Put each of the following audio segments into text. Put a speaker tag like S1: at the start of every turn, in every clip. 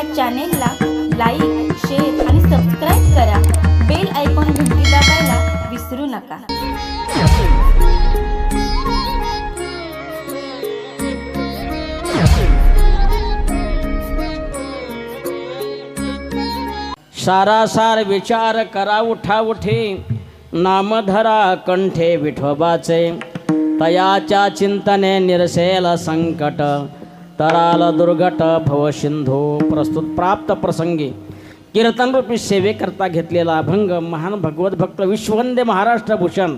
S1: या चॅनेलला like, share आणि सबस्क्राईब करा. बेल आयकॉन घंटी दाबायला विसरू नका.
S2: सारासार विचार करा उठा उठे, नामधरा कंठे विठोबाचे. तयाच्या चिंतने निरसेल संकट, तराल दुर्घट भव सिंधू. प्रस्तुत प्राप्त प्रसंगी कीर्तन रूपी सेवेकरता घेतलेला अभंग महान भगवत भक्त विश्ववंदे महाराष्ट्र भूषण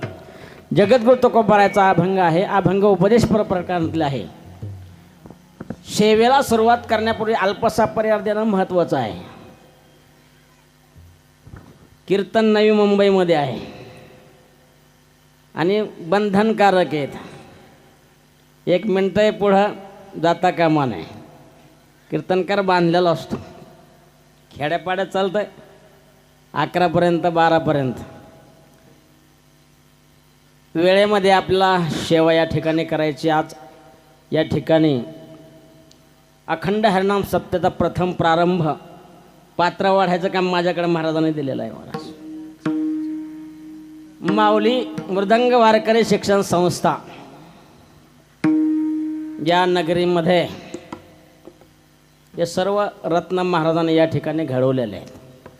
S2: जगद्गुरु तुकोबारायचा अभंग आहे. अभंग उपदेश प्रकारातला आहे. सेवेला सुरुवात करण्यापूर्वी अल्पसा पर्याय देणं महत्त्वाचं आहे. कीर्तन नवी मुंबईमध्ये आहे आणि बंधनकारक आहेत. 1 मिनटं पुढं जाता कामा नाही. कीर्तनकार बांधलेला असतो. खेड्यापाड्यात चालतं आहे 11पर्यंत 12पर्यंत. वेळेमध्ये आपला सेवा या ठिकाणी करायची. आज या ठिकाणी अखंड हरिनाम सप्ताहाचा प्रथम प्रारंभ पात्र वाढायचं काम माझ्याकडे महाराजांनी दिलेलं आहे. महाराज माऊली मृदंग वारकरी शिक्षण संस्था या नगरीमध्ये हे सर्व रत्न महाराजांनी या ठिकाणी घडवलेले आहेत.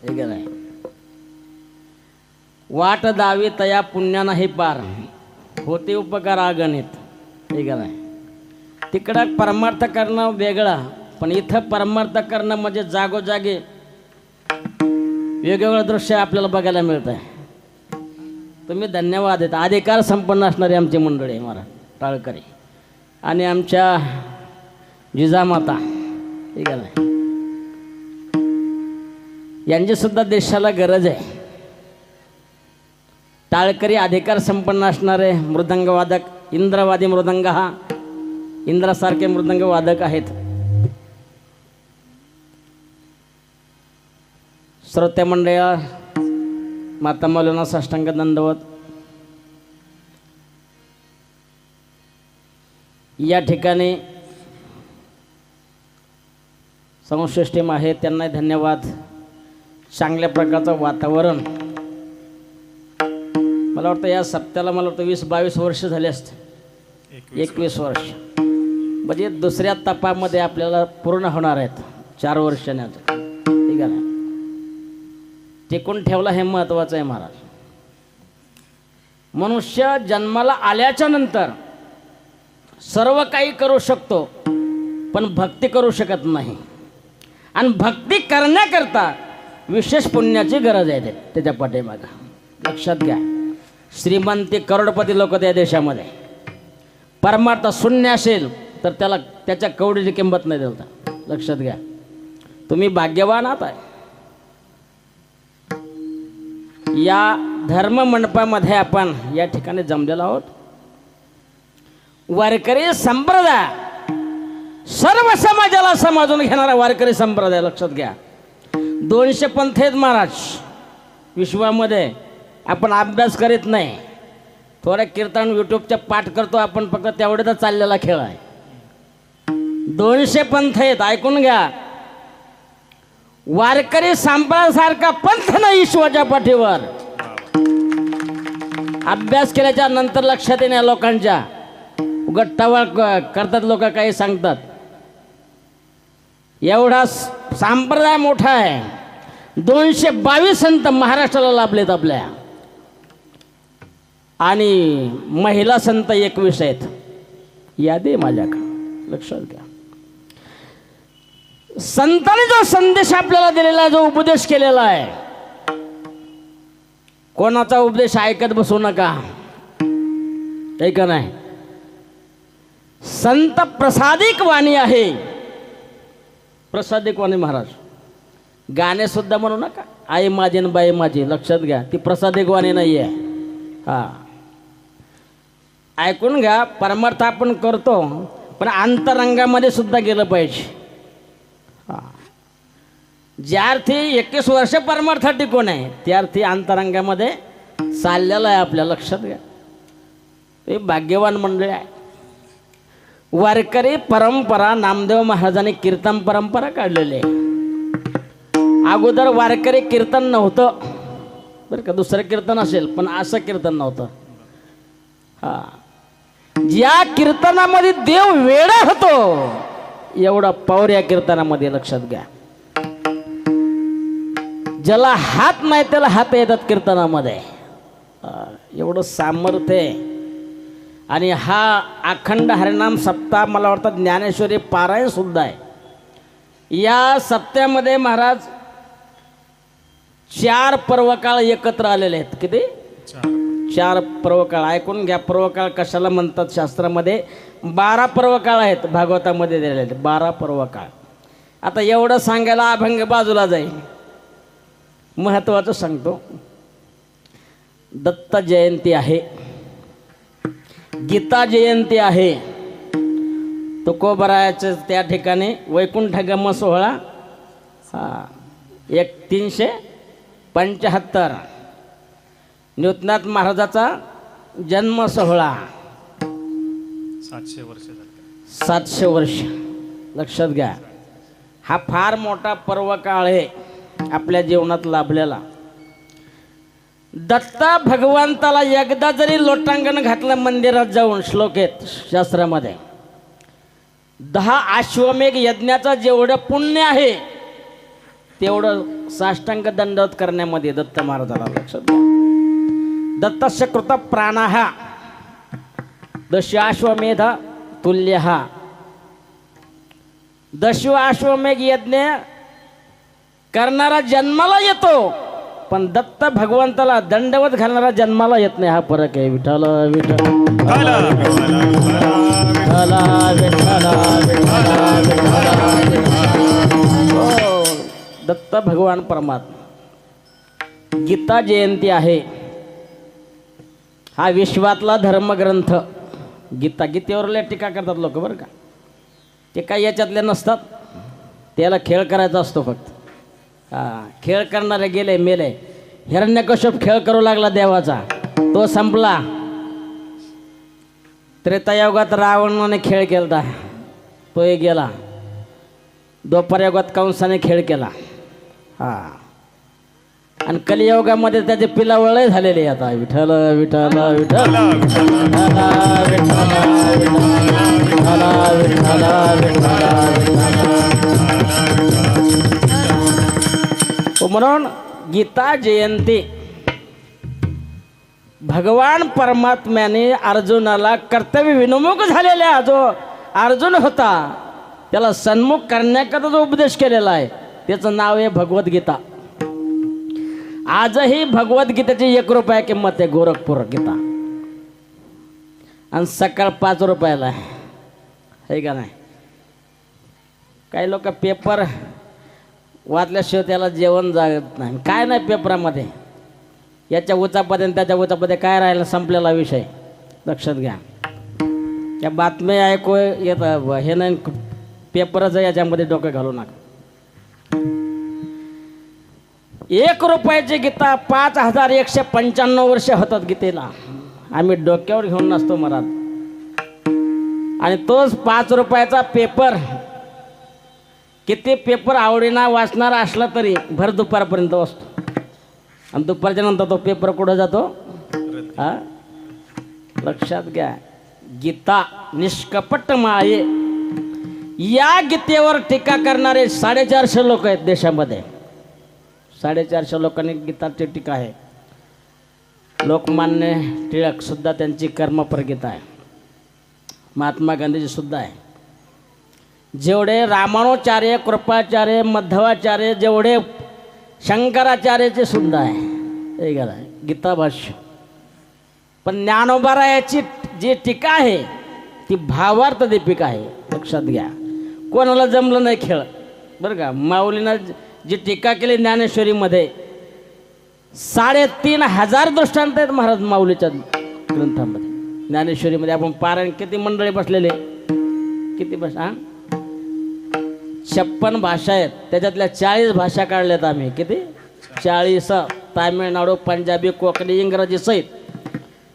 S2: ठीक आहे. वाट दावी तया पुण्या नाही पार, होते उपकार अगणित. ठीक आहे. तिकडं परमार्थ करणं वेगळं, पण इथं परमार्थ करणं म्हणजे जागोजागी वेगवेगळं दृश्य आपल्याला बघायला मिळतं आहे. तुम्ही धन्यवाद देता. अधिकार संपन्न असणारी आमची मंडळी आहे महाराज टाळकरी आणि आमच्या जिजामाता. ठीक आहे ना. यांचीसुद्धा देशाला गरज आहे. टाळकरी अधिकार संपन्न असणारे मृदंगवादक, इंद्रवादी मृदंग, हा इंद्रासारखे मृदंग वादक आहेत. श्रोते मंडळी, माता मौलाना साष्टांग दंडवत. या ठिकाणी संश्रेष्ठ आहे, त्यांनाही धन्यवाद. चांगल्या प्रकारचं वातावरण. मला वाटतं या सप्त्याला मला वाटतं 20-22 वर्ष झाले असते. 21 वर्ष म्हणजे दुसऱ्या तपामध्ये आपल्याला पूर्ण होणार आहेत 4 वर्षांचं. ठीक आहे. टिकून ठेवला हे महत्त्वाचं आहे महाराज. मनुष्य जन्माला आल्याच्या नंतर सर्व काही करू शकतो, पण भक्ती करू शकत नाही. आणि भक्ती करण्याकरता विशेष पुण्याची गरज आहे त्याच्या पाठीमागं. लक्षात घ्या. श्रीमंती करोडपती लोक त्या देशामध्ये. परमार्थ शून्य असेल तर त्याला त्याच्या कवडीची किंमत नाही देता. लक्षात घ्या. तुम्ही भाग्यवान आहात आहे. या धर्म मंडपामध्ये आपण या ठिकाणी जमलेलो आहोत. वारकरी संप्रदाय सर्व समाजाला समजून घेणारा वारकरी संप्रदाय. लक्षात घ्या. 200 पंथ आहेत महाराज विश्वामध्ये. आपण अभ्यास करीत नाही. थोडं कीर्तन यूट्यूबच्या पाठ करतो आपण, फक्त तेवढेच चाललेला खेळ आहे. 200 पंथ आहेत. ऐकून घ्या. वारकरी संप्रदायासारखा पंथ नाही ईश्वराच्या पाठीवर. अभ्यास केल्याच्या नंतर लक्षात येण्या लोकांच्या गट्टावळ करतात लोक, काही सांगतात. एवढा संप्रदाय मोठा आहे. 222 संत महाराष्ट्राला लाभलेत आपल्या. आणि महिला संत 21 आहेत. यादी माझ्याकडे. लक्षात घ्या. संतांनी जो संदेश आपल्याला दिलेला आहे, जो उपदेश केलेला आहे, कोणाचा उपदेश ऐकत बसू नका. ऐक नाही. संत प्रसादिक वाणी आहे. प्रसादिक वाणी महाराज. गाणे सुद्धा म्हणू नका. आई माझी न बाई माझी. लक्षात घ्या. ती प्रसादिक वाणी नाही आहे. हा, ऐकून घ्या. परमार्थ आपण करतो, पण अंतरंगामध्ये सुद्धा गेलं पाहिजे. ज्या अर्थी 21 वर्ष परमार्थ टिकून आहे, त्या अर्थी अंतरंगामध्ये चाललेलं आहे आपल्या. लक्षात घ्या. हे भाग्यवान मंडळी आहे. वारकरी परंपरा नामदेव महाराजांनी कीर्तन परंपरा काढलेली आहे. अगोदर वारकरी कीर्तन नव्हतं बरं का, दुसरं कीर्तन असेल पण असं कीर्तन नव्हतं. हा, ज्या कीर्तनामध्ये देव वेडा होतो एवढा पॉवर या कीर्तनामध्ये, लक्षात घ्या. ज्याला हात नाही त्याला हात येतात कीर्तनामध्ये, एवढं सामर्थ्य आहे. आणि हा अखंड हरिनाम सप्ताह मला वाटतं ज्ञानेश्वरी पारायण सुद्धा आहे. या सप्त्यामध्ये महाराज 4 पर्वकाळ एकत्र आलेले आहेत. किती? 4 पर्वकाळ. ऐकून घ्या, पर्वकाळ कशाला म्हणतात शास्त्रामध्ये. 12 पर्वकाळ आहेत भागवतामध्ये दिलेले आहेत, 12 पर्वकाळ. आता एवढं सांगायला अभंग बाजूला जाईल, महत्त्वाचं सांगतो. दत्त जयंती आहे, गीता जयंती आहे, तुकोबरायाचं त्या ठिकाणी वैकुंठगम सोहळा, हा 375. निवृत्तीनाथ महाराजाचा जन्म सोहळा 700 वर्ष. लक्षात घ्या, हा फार मोठा पर्वकाळ आहे आपल्या जीवनात लाभलेला. दत्त भगवंताला एकदा जरी लोटांगण घातलं मंदिरात जाऊन, श्लोक आहेत शास्त्रामध्ये, 10 अश्वमेघ यज्ञाचा जेवढं पुण्य आहे तेवढं साष्टांग दंडवत करण्यामध्ये दत्त महाराजाला. लक्षात घ्या, दत्तस्य कृत प्राणः दशाश्वमेध तुल्यः. दशाश्वमेघ यज्ञ करणारा जन्माला येतो, पण दत्त भगवंताला दंडवत घालणारा जन्माला येत नाही. हा फरक आहे. विठ्ठल विठ्ठल दत्त भगवान परमात्मा. गीता जयंती आहे, हा विश्वातला धर्मग्रंथ. गीता, गीतेवर लय टीका करतात लोक बरं का. ते काही याच्यातले नसतात, त्याला खेळ करायचा असतो फक्त. हा, खेळ करणारे गेले मेले. हिरण्यकश्यप खेळ करू लागला देवाचा, तो संपला. त्रेतायुगात रावणाने खेळ केला, तोही गेला. द्वापारयुगात कंसाने खेळ केला. हा, आणि कलियुगामध्ये त्याचे पिलावळ झालेले आता. विठ्ठल विठ्ठल विठ्ठल म्हणून गीता जयंती. भगवान परमात्म्याने अर्जुनाला कर्तव्य विनमुख झालेला जो अर्जुन होता त्याला सन्मुख करण्याकरता जो उपदेश केलेला आहे त्याचं नाव आहे भगवद्गीता. आजही भगवद्गीतेची 1 रुपया किंमत आहे गोरखपूर गीता, आणि सकाळ 5 रुपयाला आहे का नाही. काही लोक पेपर वाचल्याशिवाय त्याला जेवण जात नाही. काय नाही पेपरामध्ये, याच्या उचापदे त्याच्या उचापदे काय राहिलं, संपलेला विषय. लक्षात घ्या, या बातम्या ऐकू येत हे नाही, पेपरच याच्यामध्ये डोकं घालू नका. 1 रुपयाची गीता 5195 वर्ष होतात गीतेला. आम्ही डोक्यावर घेऊन नसतो महाराज. आणि तोच 5 रुपयाचा पेपर, किती पेपर आवडीना वाचणारा असला तरी भर दुपारपर्यंत वाचतो, आणि दुपारच्या नंतर तो पेपर कुठं जातो. हा, लक्षात घ्या. गीता निष्कपट माये. या गीतेवर टीका करणारे 450 लोक आहेत देशामध्ये. 450 लोकांनी गीताची टीका आहे. लोकमान्य टिळक सुद्धा त्यांची कर्मपर गीता आहे. महात्मा गांधीजी सुद्धा आहे. जेवढे रामानुचार्य, कृपाचार्य, मध्वाचार्य, जेवढे शंकराचार्याचे सुद्धा आहे. हे गेला गीता भाष्य. पण ज्ञानोबारायाची जी टीका आहे ती भावार्थ दीपिका आहे. लक्षात घ्या, कोणाला जमलं नाही खेळ बरं का. माऊलीनं जी टीका केली ज्ञानेश्वरीमध्ये 3500 दृष्टांत आहेत महाराज माऊलीच्या ग्रंथामध्ये. ज्ञानेश्वरीमध्ये आपण पारायण किती मंडळी बसलेले, किती भाषा, 56 भाषा आहेत. त्याच्यातल्या 40 भाषा काढल्यात आम्ही. किती? 40. तामिळनाडू, पंजाबी, कोकणी, इंग्रजी सहित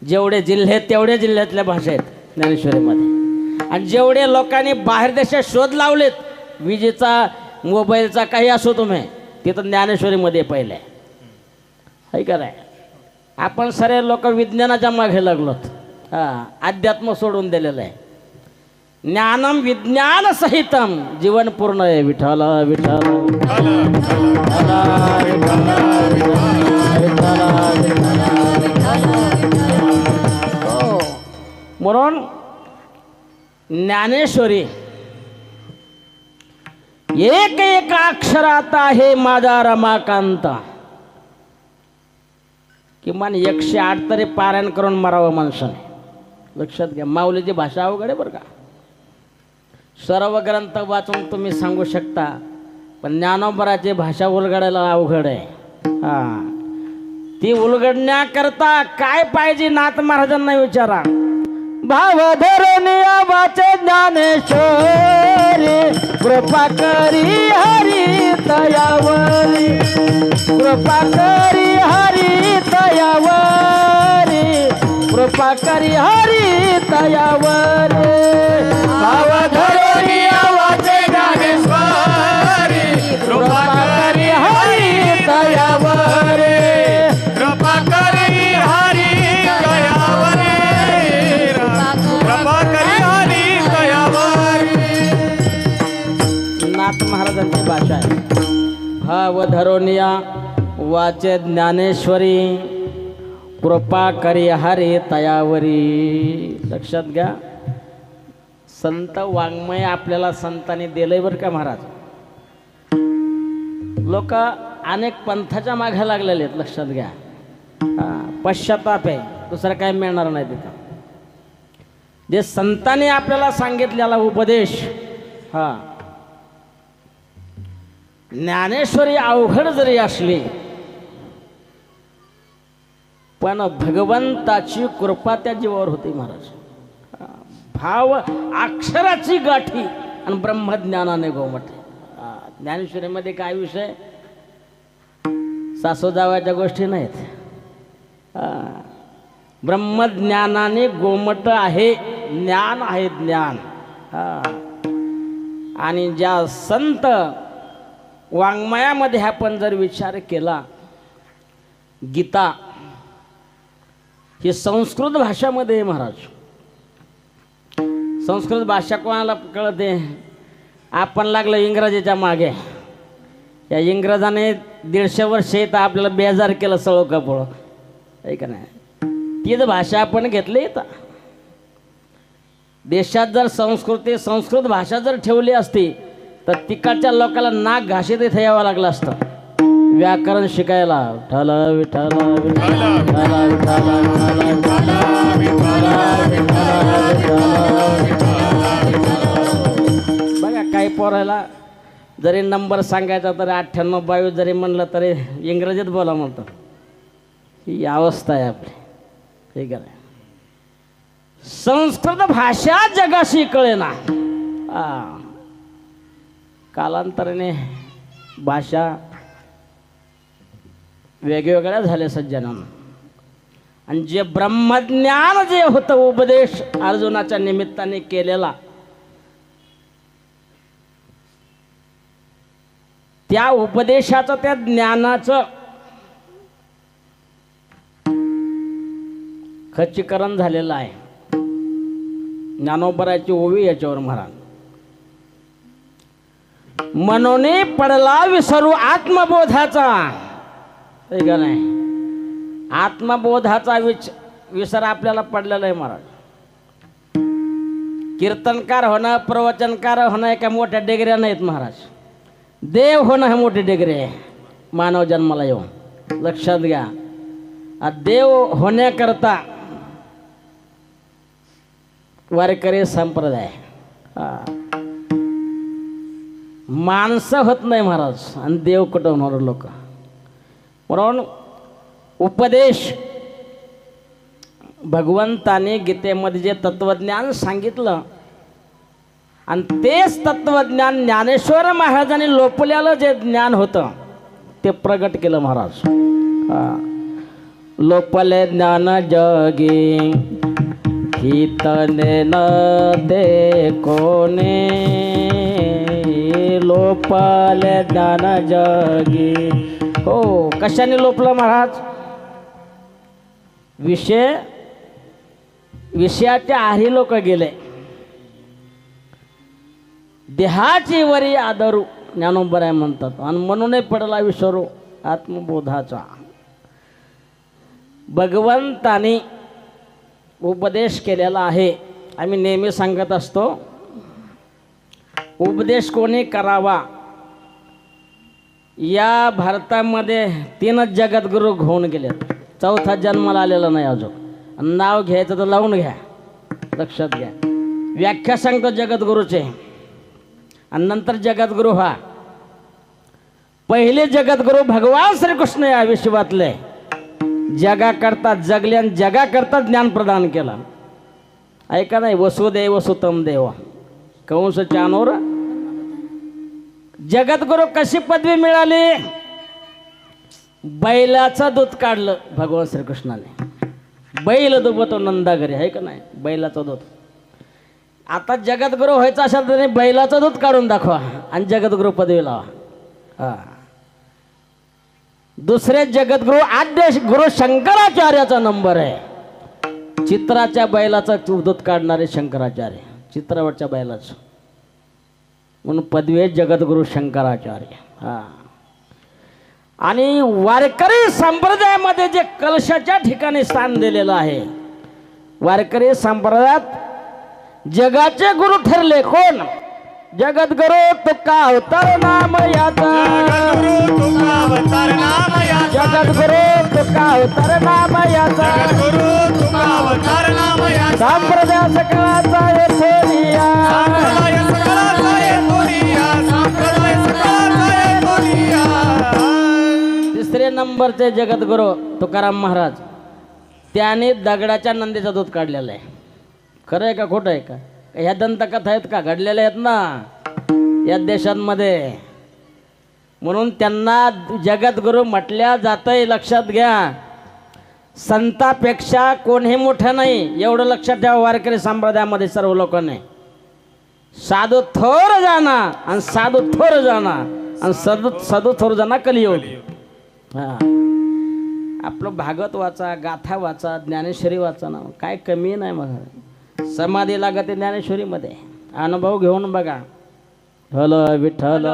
S2: जेवढे जिल्हे आहेत तेवढ्या जिल्ह्यातल्या भाषा आहेत ज्ञानेश्वरीमध्ये. आणि जेवढे लोकांनी बाहेर देशात शोध लावलेत, विजेचा, मोबाईलचा, काही असो तुम्ही, ते तर ज्ञानेश्वरीमध्ये पहिलं आहे का नाही. आपण सारे लोक विज्ञानाच्या मागे लागलोत. अध्यात्म सोडून दिलेलं आहे. ज्ञानम विज्ञान सहितम जीवन पूर्ण आहे. विठ्ठल विठ्ठल हो. म्हणून ज्ञानेश्वरी एक एक अक्षरात आहे माझा रमाकांत. किमान 108 तरी पारायण करून मरावं माणसाने. लक्षात घ्या, माऊलीची भाषा अवघड आहे बरं का. सर्व ग्रंथ वाचून तुम्ही सांगू शकता, पण ज्ञानोबराची भाषा उलगडायला अवघड आहे. ती उलगडण्याकरता काय पाहिजे नाथ महाराजांना विचारा. भाव धरणी वाचे ज्ञानेश्वरी कृपा करी हरी तयावरी. कृपा करी हरी तयावरी. कृपा करी हरी तयावरी. भाव धरणी वाचे ज्ञानेश्वरी कृपा करी हरी तयावरी.
S3: कृपा करी हरी दयावरी. कृपा करी हरी दयावरी.
S2: नाथ महाराजांची भाषा आहे. भाव धरोनिया वाचे ज्ञानेश्वरी कृपा करी हरी तयावरी. लक्षात घ्या, संत वाङ्मय आपल्याला संतांनी दिलंय बरं का महाराज. लोक अनेक पंथाच्या मागे लागलेले आहेत. लक्षात घ्या, पश्चाताप आहे, दुसरं काय मिळणार नाही तिथं. जे संतांनी आपल्याला सांगितलेला उपदेश, ज्ञानेश्वरी अवघड जरी असली पण भगवंताची कृपा त्या जीवावर होती महाराज. भाव अक्षराची गाठी आणि ब्रह्मज्ञानाने गोमटे. ज्ञानेश्वरीमध्ये काय विषय, सासू जावाच्या गोष्टी नाहीत. ब्रह्मज्ञानाने गोमट आहे. ज्ञान आहे ज्ञान. आणि ज्या संत वाङ्मयामध्ये आपण जर विचार केला, गीता ही संस्कृत भाषामध्ये आहे महाराज. संस्कृत भाषा कोणाला कळते? आपण लागलो इंग्रजीच्या मागे. या इंग्रजाने 150 वर्ष तर आपल्याला बेजार केलं सळो कपळ, आहे का नाही. तीच भाषा आपण घेतली इथं. देशात जर संस्कृत भाषा जर ठेवली असती तर तिकडच्या लोकांना नाक घाशीत इथे यावं लागलं असतं व्याकरण शिकायला. विठ्ठल विठ्ठल बघा, काही पोरायला जरी नंबर सांगायचा तरी 98 22 जरी म्हणलं तरी इंग्रजीत बोला म्हणतो. ही अवस्था आहे आपली, ठीक आहे. संस्कृत भाषा जगाशी कळेना. कालांतराने भाषा वेगवेगळ्या झाल्या सज्जनांना. आणि जे ब्रह्मज्ञान जे होतं उपदेश अर्जुनाच्या निमित्ताने केलेला, त्या उपदेशाचं त्या ज्ञानाचं खच्चीकरण झालेलं आहे. ज्ञानोबराची ओवी याच्यावर महाराज. मनोने पडला विसरू आत्मबोधाचा, का नाही. आत्मबोधाचा विसर आपल्याला पडलेला आहे महाराज. कीर्तनकार होणं, प्रवचनकार होणं एका मोठ्या डिग्र्या नाहीत महाराज. देव होणं हे मोठी डिग्री आहे मानव जन्माला येऊन. लक्षात घ्या, देव होण्याकरता वारकरी संप्रदाय, माणसं होत नाही महाराज. आणि देव कुठं होणार लोक. म्हणून उपदेश भगवंताने गीतेमध्ये जे तत्वज्ञान सांगितलं आणि तेच तत्वज्ञान ज्ञानेश्वर महाराजांनी लोपल्यालं जे ज्ञान होतं ते प्रगट केलं महाराज. लोपले ज्ञान जगी हितने न दे कोणे. लोप गोपाल ज्ञान जगी. हो, कशाने लोपलं महाराज? विषयाच्या आहारी लोक गेले. देहाची वरी आदरू ज्ञानोबराय म्हणतात. आणि म्हणूनही पडला विसरू आत्मबोधाचा. भगवंताने उपदेश केलेला आहे. आम्ही नेहमी सांगत असतो, उपदेश कोणी करावा? या भारतामध्ये 3 जगद्गुरू होऊन गेलेत. 4था जन्माला आलेला नाही अजून. नाव घ्यायचं तर लावून घ्या, लक्षात घ्या. व्याख्या सांगतो जगद्गुरूचे, आणि नंतर जगद्गुरू व्हा. पहिले जगद्गुरू भगवान श्रीकृष्ण या विश्वातले. जगाकरता जगले आणि जगाकरता ज्ञान प्रदान केलं. ऐका नाही, वसुदेव वसुतम देव कंस चानोर. जगद्गुरू कशी पदवी मिळाली? बैलाचं दूध काढलं भगवान श्रीकृष्णाने. बैल दुभतो नंदा घरी, आहे का नाही? बैलाचं दूध. आता जगद्गुरू व्हायचं असेल तर बैलाचं दूध काढून दाखवा आणि जगद्गुरू पदवी लावा. हा, दुसरे जगद्गुरू आद्य गुरु शंकराचार्याचा नंबर आहे. चित्राच्या बैलाचं दूध काढणारे शंकराचार्य, चित्रावरच्या बैलाचं, म्हणून पदवी आहे जगद्गुरू शंकराचार्य. हा, आणि वारकरी संप्रदायामध्ये जे कलशाच्या ठिकाणी स्थान दिलेलं आहे, वारकरी संप्रदायात जगाचे गुरु ठरले कोण? जगद्गुरू तुका अवतार नाम याचा.
S3: जगद्गुरु तुका अवतार नाम याचा.
S2: जगद्गुरू तुका अवतार नाम याचा.
S3: जगद्गुरु तुका अवतार नाम याचा.
S2: संप्रदाय सकळाचा येथोनिया.
S3: संप्रदाय सकळाचा येथोनिया. संप्रदाय सकळाचा येथोनिया.
S2: तिसरे नंबरचे जगद्गुरू तुकाराम महाराज, त्याने दगडाच्या नंदीचं दूध काढलेलं आहे. खरं आहे का खोटं आहे का? ह्या दंतकथा आहेत का? घडलेल्या आहेत ना या देशांमध्ये. म्हणून त्यांना जगद्गुरू म्हटल्या जातंय. लक्षात घ्या, संतापेक्षा कोणीही मोठं नाही, एवढं लक्षात ठेवा. वारकरी संप्रदायामध्ये सर्व लोकांनी साधू थोर जाना आणि साधू थोर जाना आणि साधू थोर जाना कलियुग. हा, आपलं भागवत वाचा, गाथा वाचा, ज्ञानेश्वरी वाचा ना, काय कमी नाही. मग समाधी लागते ज्ञानेश्वरीमध्ये. अनुभव घेऊन बघा. हल विठ्ठल.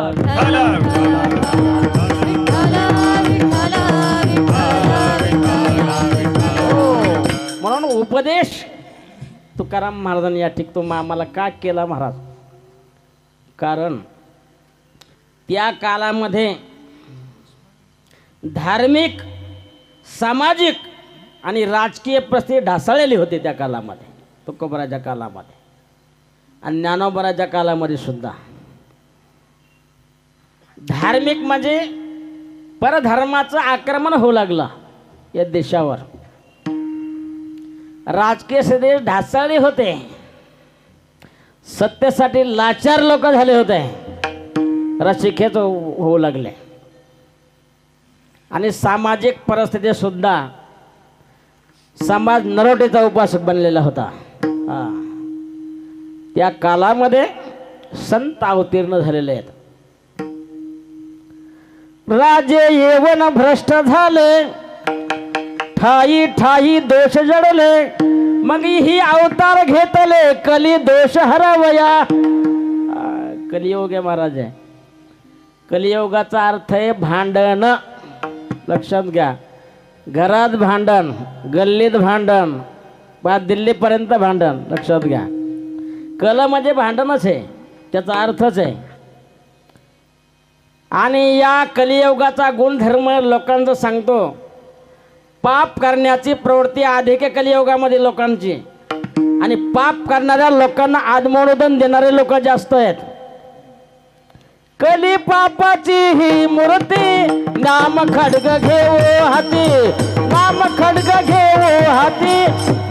S2: म्हणून उपदेश तुकाराम महाराजांनी या ठिक तुम्ही आम्हाला का केला महाराज? कारण त्या काळामध्ये धार्मिक, सामाजिक आणि राजकीय परिस्थिती ढासळलेली होती त्या काळामध्ये, तुकोबराच्या काळामध्ये आणि ज्ञानोबराच्या काळामध्ये सुद्धा. धार्मिक म्हणजे परधर्माचं आक्रमण होऊ लागलं या देशावर. राजकीय स्थिती ढासळली होते. सत्तेसाठी लाचार लोक झाले होते. रसिकेच होऊ लागले. आणि सामाजिक परिस्थिती सुद्धा समाज नरोटीचा उपासक बनलेला होता. त्या काळामध्ये संत अवतीर्ण झालेले आहेत. राजे येवन भ्रष्ट झाले, ठाई ठाई दोष जडले, मग ही अवतार घेतले कली दोष हरवया. कलियुग आहे महाराज. कलियुगाचा अर्थ आहे भांडण. लक्षात घ्या. घरात भांडण, गल्लीत भांडण, बा दिल्लीपर्यंत भांडण. लक्षात घ्या. कल म्हणजे भांडणच आहे, त्याचा अर्थच आहे. आणि या कलियुगाचा गुणधर्म लोकांचं सांगतो. पाप करण्याची प्रवृत्ती अधिक आहे कलियुगामध्ये लोकांची. आणि पाप करणाऱ्या लोकांना आदमोडोदन देणारे लोक जास्त आहेत. कली पापाची ही मूर्ती, नाम खड्ग घेऊ हाती, नाम खड्ग घेऊ हाती,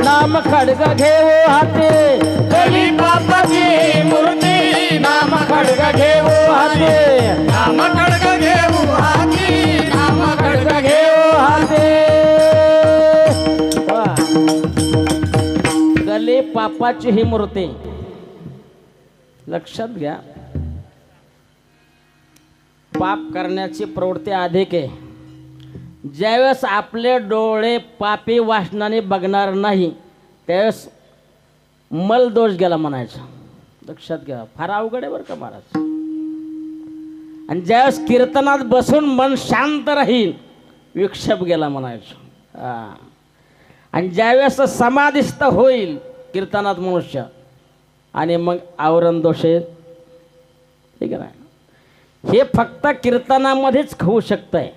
S2: नाम खड्ग घेऊ हाती.
S3: कली पापाची मूर्ती,
S2: नाम खड्ग घेऊ हाती,
S3: नाम खड्ग घेऊ हाती, नाम खड्ग
S2: घेऊ हाती. कली पापाची ही मूर्ती. लक्षात घ्या. पाप करण्याची प्रवृत्ती अधिक आहे. ज्यावेळेस आपले डोळे पापी वासनाने बघणार नाही त्यावेळेस मल दोष गेला म्हणायचं. लक्षात घ्या, फार अवघड आहे बरं का महाराज. आणि ज्यावेळेस कीर्तनात बसून मन शांत राहील विक्षेप गेला म्हणायचं. आणि ज्यावेळेस समाधिस्थ होईल कीर्तनात मनुष्य आणि मग आवरण दोष येईल. ठीक आहे ना, हे फक्त कीर्तनामध्येच होऊ शकतंय,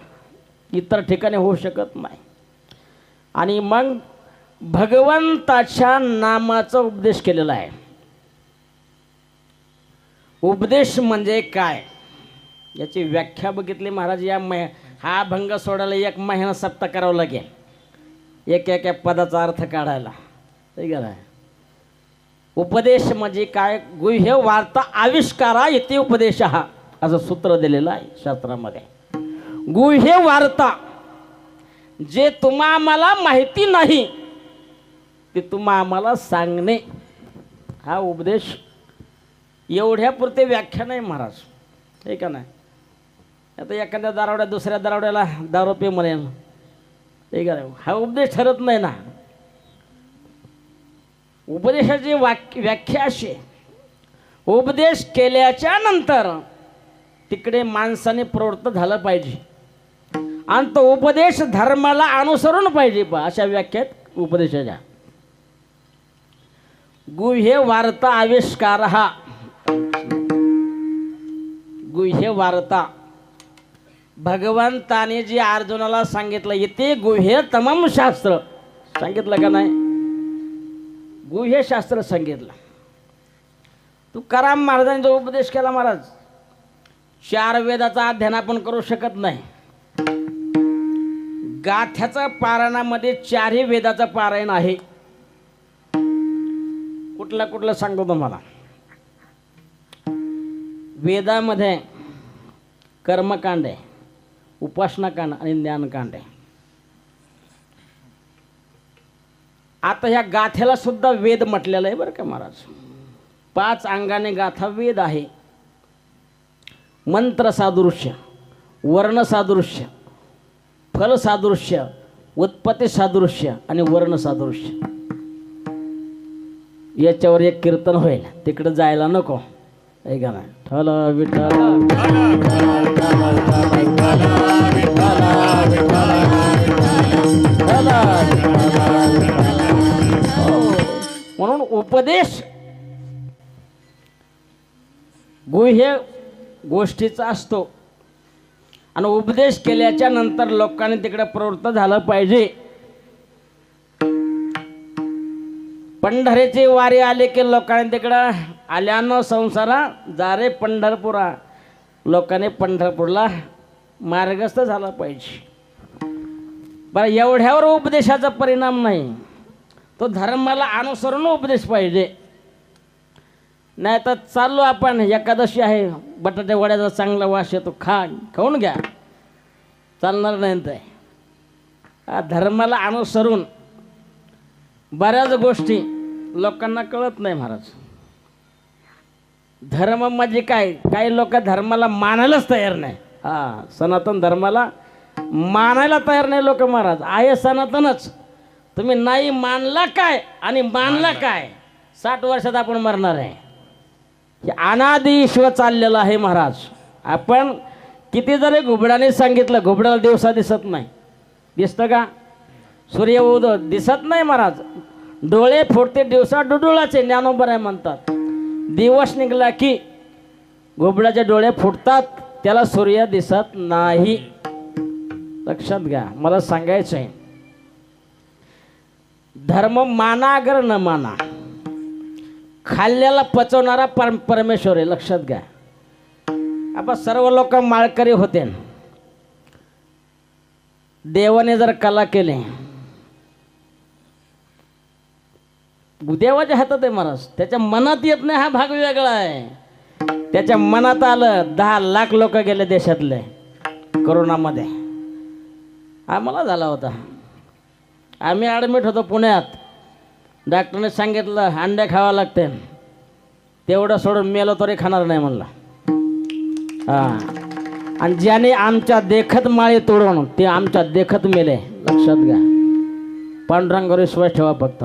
S2: इतर ठिकाणी होऊ शकत नाही. आणि मग भगवंताच्या नामाचा उपदेश केलेला आहे. उपदेश म्हणजे काय याची व्याख्या बघितली महाराज. हा भंग सोडायला 1 महिना सप्ताह करावं लागेल एक पदाचा अर्थ काढायला. ठीक आहे. उपदेश म्हणजे काय? गुह्य वार्ता आविष्कारा इथे उपदेश हा असं सूत्र दिलेलं आहे शास्त्रामध्ये. गुह्य वार्ता जे तुम्हा आम्हाला माहिती नाही ते तुम्हा आम्हाला सांगणे हा उपदेश. एवढ्यापुरते व्याख्या नाही महाराज. ठीक आहे ना. आता एखाद्या दारावड्या दुसऱ्या दारावड्याला दारू पे म्हणेल. ठीक आहे, हा उपदेश ठरत नाही ना. उपदेशाची व्याख्या अशी, उपदेश केल्याच्या नंतर तिकडे माणसाने प्रवृत्त झालं पाहिजे आणि तो उपदेश धर्माला अनुसरून पाहिजे बा, अशा व्याख्यात उपदेशाच्या. गुह्य वार्ता आविष्कार हा गुह्य वार्ता भगवंताने जे अर्जुनाला सांगितलं इथे गुह्य तमाम शास्त्र सांगितलं का नाही? गुह्य शास्त्र सांगितलं. तुकाराम महाराजांनी जो उपदेश केला महाराज, 4 वेदाचा अध्ययन आपण करू शकत नाही. गाथ्याचा पारायणामध्ये 4ही वेदाचं पारायण आहे. कुठलं सांगतो तुम्हाला. वेदामध्ये कर्मकांड आहे, उपासनाकांड आणि ज्ञानकांड आहे. आता ह्या गाथ्याला सुद्धा वेद म्हटलेलं आहे बरं का महाराज. 5 अंगाने गाथा वेद आहे. मंत्र सादृश्य, वर्ण सादृश्य, फल सादृश्य, उत्पत्ती सादृश्य आणि वर्ण सादृश्य. याच्यावर एक कीर्तन होईल, तिकडे जायला नको. ऐका ना, ठल विठ्ठल म्हणून उपदेश गुह्य गोष्टीचा असतो आणि उपदेश केल्याच्या नंतर लोकांनी तिकडे प्रवृत्त झालं पाहिजे. पंढरीची वारी आले की लोकांनी तिकडं आल्यानं संसारा जा रे पंढरपुरा, लोकांनी पंढरपूरला मार्गस्थ झाला पाहिजे. बरं, एवढ्यावर उपदेशाचा परिणाम नाही, तो धर्माला अनुसरून उपदेश पाहिजे. नाही तर चाललो आपण, एकादशी आहे, बटाट्या वड्याचा चांगला वास येतो, खाऊन घ्या, चालणार नाही. ते धर्माला अनुसरून बऱ्याच गोष्टी लोकांना कळत नाही महाराज. धर्म म्हणजे काय? काही लोक धर्माला मानायलाच तयार नाही. सनातन धर्माला मानायला तयार नाही लोक महाराज. आहे सनातनच, तुम्ही नाही मानला काय आणि मानला काय, 60 वर्षात आपण मरणार आहे. हे अनादि ईश्वर चाललेलं आहे महाराज. आपण किती जरी घुबडाने सांगितलं, घुबडाला दिवसा दिसत नाही. दिसतं का? सूर्य उदय दिसत नाही महाराज. डोळे फोडते दिवसा डुडुळाचे, ज्ञानोबर आहे म्हणतात. दिवस निघला की घुबडाचे डोळे फुटतात, त्याला सूर्य दिसत नाही. लक्षात घ्या, मला सांगायचं आहे, धर्म माना अगर न माना, खाल्ल्याला पचवणारा परमेश्वर आहे. लक्षात घ्या. आपण सर्व लोक माळकरी होते, देवाने जर कला केली, देवाच्या हातात आहे महाराज. त्याच्या मनात येत नाही हा भाग वेगळा आहे. त्याच्या मनात आलं. 10 लाख लोक गेले देशातले कोरोनामध्ये. आम्हाला झाला होता. आम्ही ॲडमिट होतो पुण्यात. डॉक्टरने सांगितलं अंडे खावं लागते, तेवढं सोडून मेलो तरी खाणार नाही म्हणला. आणि ज्याने आमच्या देखत माळे तोडून ते आमच्या देखत मेले. लक्षात घ्या. पांडुरंगावर विश्वास ठेवा फक्त.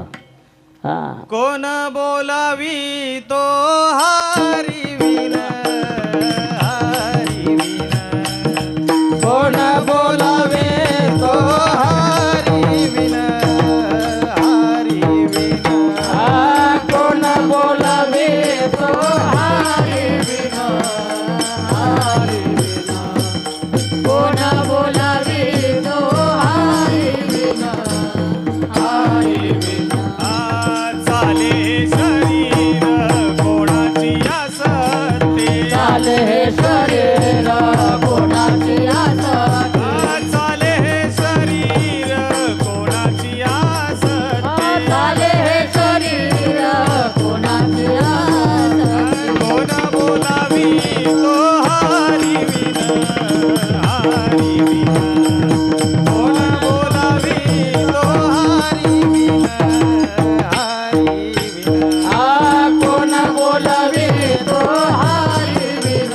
S2: हा.
S3: कोण बोलावी तो हरी विन हरी विन कोण बोलावे तो हरी विन हरी विन
S2: कोण बोलावे तो
S3: हरी विन हरी विन कोण बोलावे तो हरी विन हरी विन चाले शरीर कोणाची असते
S2: चाले हे शरीर
S3: कोणाची असते चाले हे शरीर कोणाची असते
S1: चाले हे शरीर कोणाचे असते.
S3: कोण बोलावी तो हरी विन हरी विन कोण बोलावी तो हरी विन हरी विन
S2: कोण बोलावे तो
S1: हरी विन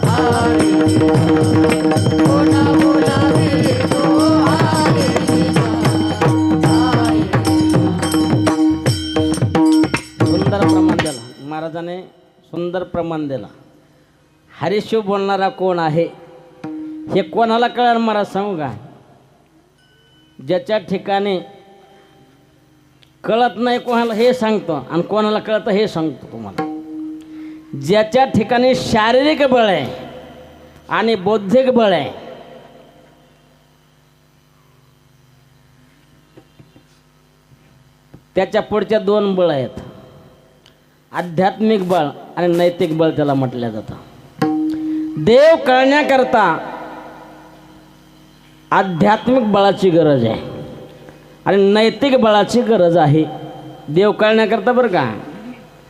S1: हरी विन कोण बोलावे तो हरी विन हरी
S2: सुंदर प्रमाण दिला महाराजाने. सुंदर प्रमाण दिला. हरिशिव बोलणारा कोण आहे हे कोणाला कळणार महाराज सांगू का? ज्याच्या ठिकाणी कळत नाही कोणाला हे सांगतो आणि कोणाला कळतं हे सांगतो तुम्हाला. ज्याच्या ठिकाणी शारीरिक बळ आहे आणि बौद्धिक बळ आहे त्याच्या पुढच्या दोन बळ आहेत. आध्यात्मिक बळ आणि नैतिक बळ त्याला म्हटलं जातं. देव कळण्याकरता आध्यात्मिक बळाची गरज आहे आणि नैतिक बळाची गरज आहे. देव कळण्याकरता बरं का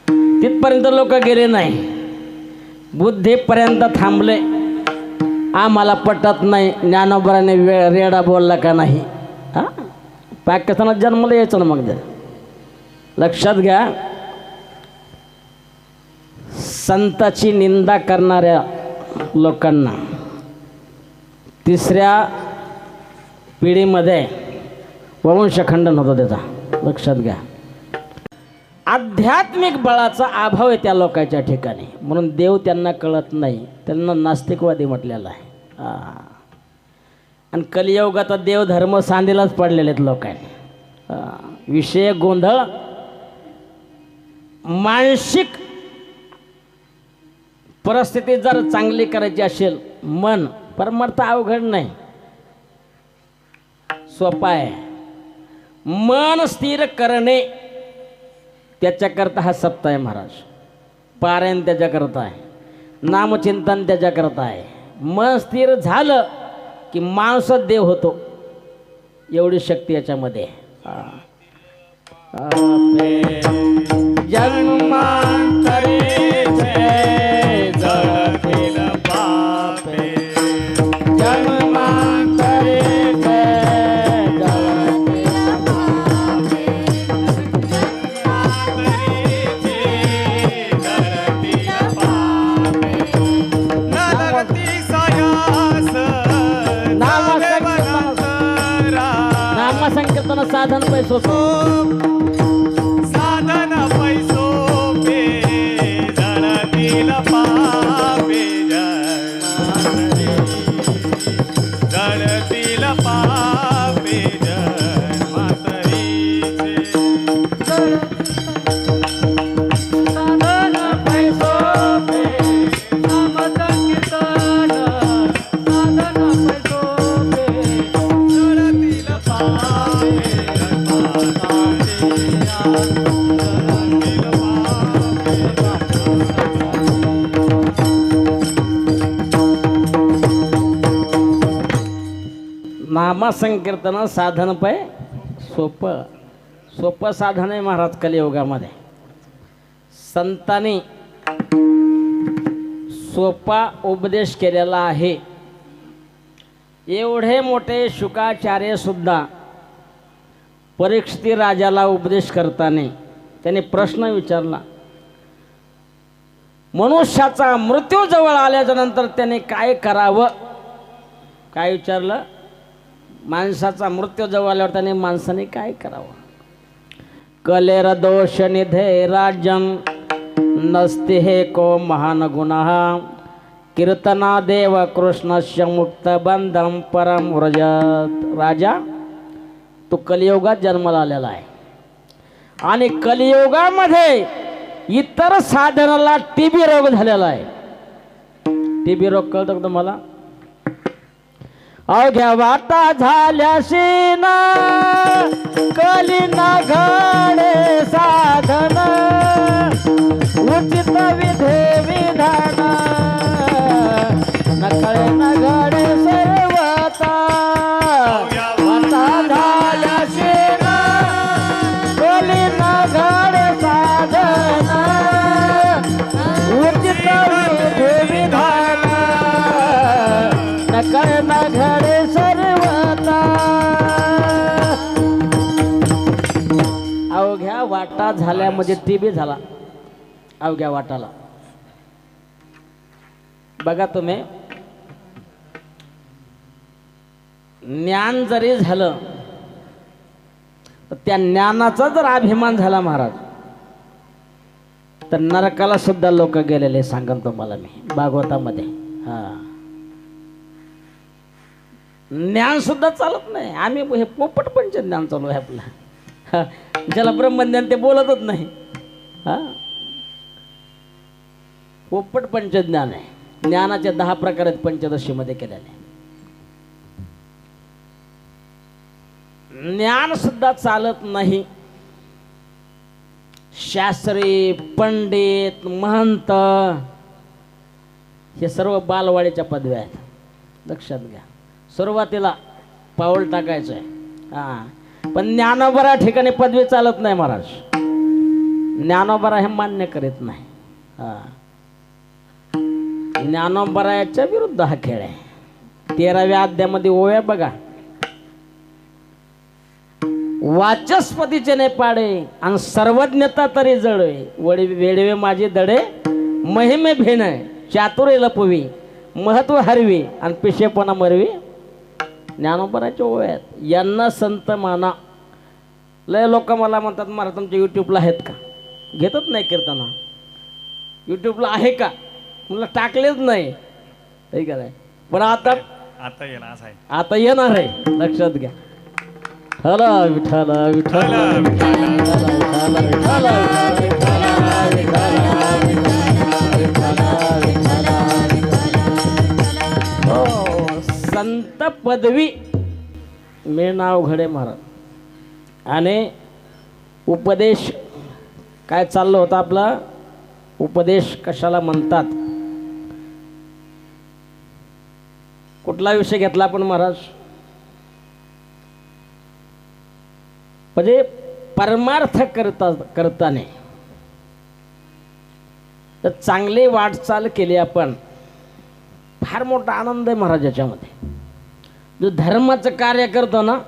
S2: तिथपर्यंत लोक गेले नाही. बुद्धीपर्यंत थांबले. आम्हाला पटत नाही ज्ञानोबराने रेडा बोलला का नाही. हां पाकिस्तानात जन्मला यायचं ना मग ते. लक्षात घ्या. संताची निंदा करणाऱ्या लोकांना तिसऱ्या पिढीमध्ये वंशखंडन होतं त्याचा. लक्षात घ्या. आध्यात्मिक बळाचा अभाव आहे त्या लोकांच्या ठिकाणी म्हणून देव त्यांना कळत नाही. त्यांना नास्तिकवादी म्हटलेलं आहे. आणि कलियुगात देव धर्म सांधेलाच पडलेले आहेत लोकांनी. विषय गोंधळ. मानसिक परिस्थिती जर चांगली करायची असेल मन परमार्थ अवघड नाही सोपा आहे. मन स्थिर करणे त्याच्याकरता हा सप्ताह आहे महाराज. पारायण त्याच्याकरता आहे. नामचिंतन त्याच्याकरता आहे. मन स्थिर झालं की माणूस देव होतो. एवढी शक्ती याच्यामध्ये.
S3: जन्मांतरी जळतील पापे जन्मांतरी
S2: नामसंकीर्तन साधन पैसो
S3: साधन पैसो पे जळतील पापे जळतील पापे जन्मांतरीचे साधन पैसो पे नामसंकीर्तन साधन पैसो पे जळतील पापे
S2: नामसंकीर्तन साधन पै सोपं सोपं साधन आहे महाराज. कलियुगामध्ये संतांनी सोपा उपदेश केलेला आहे. एवढे मोठे शुकाचार्य सुद्धा परीक्षित राजाला उपदेश करताना त्याने प्रश्न विचारला. मनुष्याचा मृत्यू जवळ आल्याच्या नंतर त्याने काय करावं? काय विचारलं? माणसाचा मृत्यू जवळ आल्यावर त्याने माणसाने काय करावं? कलेर दोष निधे राजन नसते हे को महान गुणाः कीर्तना देव कृष्णस्य मुक्त बंधम परम व्रजत. राजा, तू कलियुगात जन्माला आलेला आहे आणि कलियुगामध्ये इतर साधनाला टीबी रोग झालेला आहे. टीबी रोग कळतो का तुम्हाला? अवघ्या वाटा झाल्याशी ना कली ना घडे साधन उचित विधे विधान नकळे न घडे सर्वता. वाटा झाल्याशी ना कली ना घडे साधन उचित विधे विधान नकळे न घडे सर्वता. अवघ्या वाटा झाल्या म्हणजे टीबी झाला अवघ्या वाटाला. बघा तुम्ही, ज्ञान जरी झालं तर त्या ज्ञानाचा जर अभिमान झाला महाराज तर नरकाला सुद्धा लोक गेलेले सांगन तुम्हाला मी भागवतामध्ये. हा, ज्ञान सुद्धा चालत नाही. आम्ही हे पोपट पंच ज्ञान चालू आहे आपलं. ज्याला ब्रह्मज्ञान ते बोलतच नाही. हा, पोपट पंचज्ञान आहे. ज्ञानाचे 10 प्रकार आहेत पंचदशीमध्ये केलेले. ज्ञान सुद्धा चालत नाही. शास्त्री, पंडित, महंत हे सर्व बालवाडीच्या पदव्या आहेत. लक्षात घ्या, सुरुवातीला पाऊल टाकायचं आहे. हा, पण ज्ञानोबरा ठिकाणी पदवी चालत नाही महाराज. ज्ञानोबरा हे मान्य करीत नाही. हा, ज्ञानोबराच्या विरुद्ध हा खेळ आहे. 13व्या अध्यायामध्ये ओव्या बघा. वाचस्पतीचे ने पाडे आणि सर्वज्ञता तरी जळवे वेडवे माझे दडे महिमे भेण चातुर्य लपवी महत्व हरवी आणि पिशेपणा मरवी. ज्ञानोबराचे ओव्या आहेत. यांना संत माना. लय लोक मला म्हणतात, मला तुमच्या यूट्यूबला आहेत का? घेतच नाही कीर्तना. यूट्यूबला आहे का? मला टाकलेच नाही. ठीक आहे, पण आता आता येणार आहे. लक्षात घ्या. हला विठ्ठल विठ्ठल संत पदवी मिळणं अवघड आहे महाराज. आणि उपदेश काय चाललं होतं आपला? उपदेश कशाला म्हणतात? कुठला विषय घेतला आपण महाराज? म्हणजे परमार्थ करताना तर चांगली वाटचाल केली आपण, फार मोठा आनंद आहे महाराज याच्यामध्ये. जो धर्माचं कार्य करतो ना,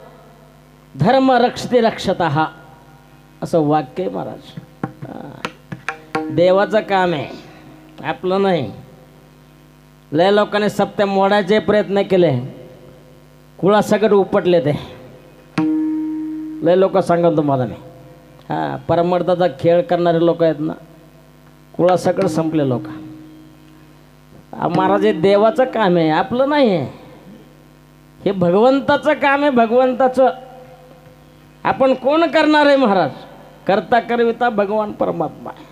S2: धर्म रक्षते रक्षतः असं वाक्य आहे महाराज. देवाचं काम आहे, आपलं नाही. लय लोकांनी सत्य मोडायचे प्रयत्न केले, कुळासकट उपटले ते. लय लोक सांगतो तुम्हाला मी. हा, परमार्थाचा खेळ करणारे लोक आहेत ना, कुळासकट संपले लोक. महाराज हे देवाचं काम आहे, आपलं नाही आहे. हे भगवंताचं काम आहे, भगवंताचं. आपण कोण करणार आहे महाराज? करता करविता भगवान परमात्मा आहे.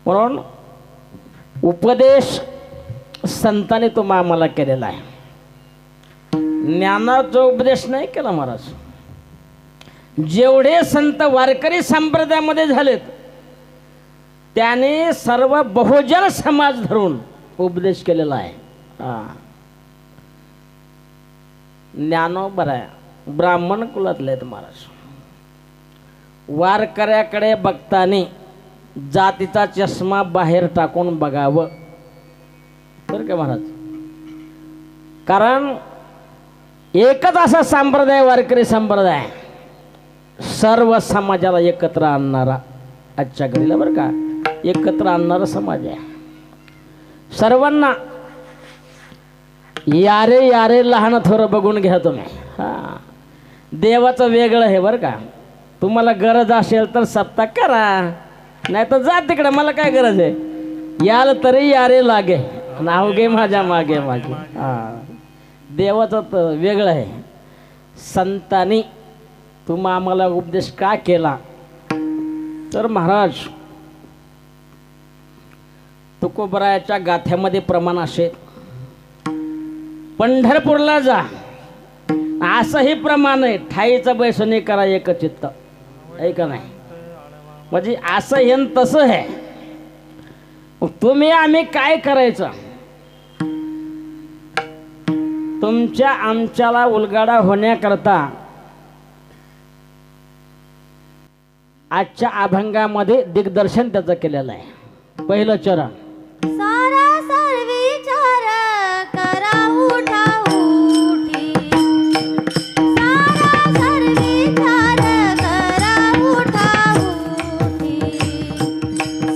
S2: म्हणून उपदेश संतांनी तो आम्हाला केलेला आहे. ज्ञानाचा उपदेश नाही केला महाराज. जेवढे संत वारकरी संप्रदायामध्ये झालेत त्याने सर्व बहुजन समाज धरून उपदेश केलेला आहे. ज्ञानोबा ब्राह्मण कुलातले आहेत महाराज. वारकऱ्याकडे बघताना जातीचा चष्मा बाहेर टाकून बघावं बरं का महाराज. कारण एकच असा संप्रदाय वारकरी संप्रदाय सर्व समाजाला एकत्र आणणारा आजच्या घडीला बरं का. एकत्र आणणारा समाज आहे. सर्वांना यारे यारे लहान थोरं बघून घ्या तुम्ही. हां, देवाचं वेगळं आहे बरं का. तुम्हाला गरज असेल तर सप्ताह करा, नाही तर जा तिकडे, मला काय गरज आहे. याल तरी यारे लागे नाव घे माझ्या मागे मागे. हां, देवाचं तर वेगळं आहे. संतांनी तुम्हा आम्हाला उपदेश का केला तर महाराज तुकोबरायाच्या गाथ्यामध्ये प्रमाण असे, पंढरपूरला जा असंही प्रमाण आहे, ठाईचं बैसणी करा एक चित्त, आहे का नाही. म्हणजे असं हे न तसं आहे. तुम्ही आम्ही काय करायचं, तुमच्या आमच्याला उलगाडा होण्याकरता आजच्या अभंगामध्ये दिग्दर्शन त्याचं केलेलं आहे. पहिलं चरण,
S4: सारा सर्विचार करा उठा उठी, सारा सर्विचार करा उठा उठी,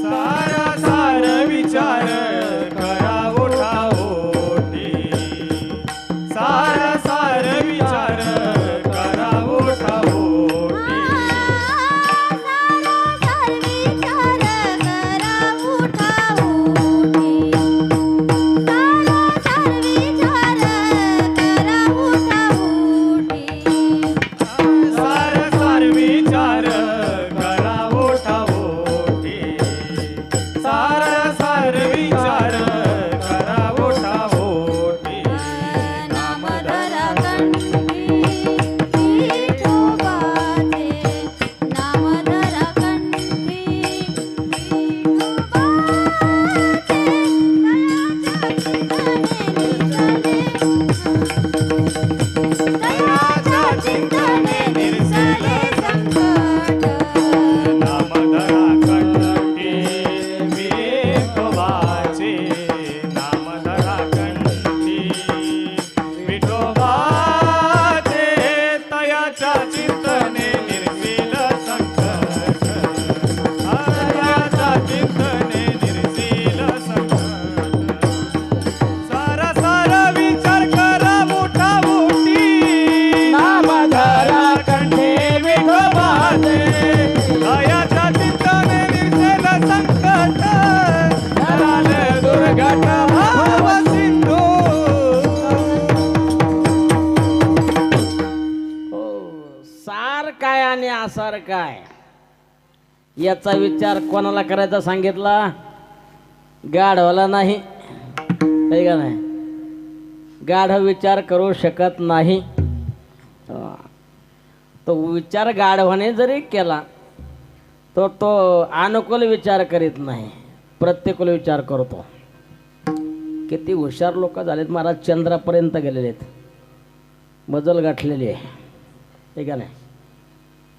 S3: सारा सार विचार करा ओठा ओठी, सारा सार विचार करा ओठा ओठी,
S4: सारा सर्विचार करा उठा उठी, सारा सर्विचार करा उठा उठी,
S3: सार सार विचार करा ओठा ओठी, सारा सार विचार करा ओठा ओठी.
S4: नामधरा कंठी विठोबाचे, नामधरा कंठी दयाच्या चिंतने निरसले संकट,
S3: नामधरा कंठी विठोबाचे, नामधरा कंठी विठोबाचे, तयाच्या चिंतने निर्शील संकट, तयाच्या चिंतने निर्शील संकट. सारा सारा विचार करा मोठा मोठी,
S2: नामधरा कंठी
S3: विठोबाचे, तयाच्या चिंतने निर्शील संकट, धराले दुर्घट भाव सिंधू.
S2: हो, सार काय आणि आसार काय याचा विचार कोणाला करायचा सांगितला? गाढवाला नाही, आहे का नाही. गाढव विचार करू शकत नाही. तो विचार गाढवाने जरी केला तर तो अनुकूल विचार करीत नाही, प्रतिकूल विचार करतो. किती हुशार लोक झालेत महाराज, चंद्रापर्यंत गेलेले आहेत, मजल गाठलेली आहे, हे का नाही.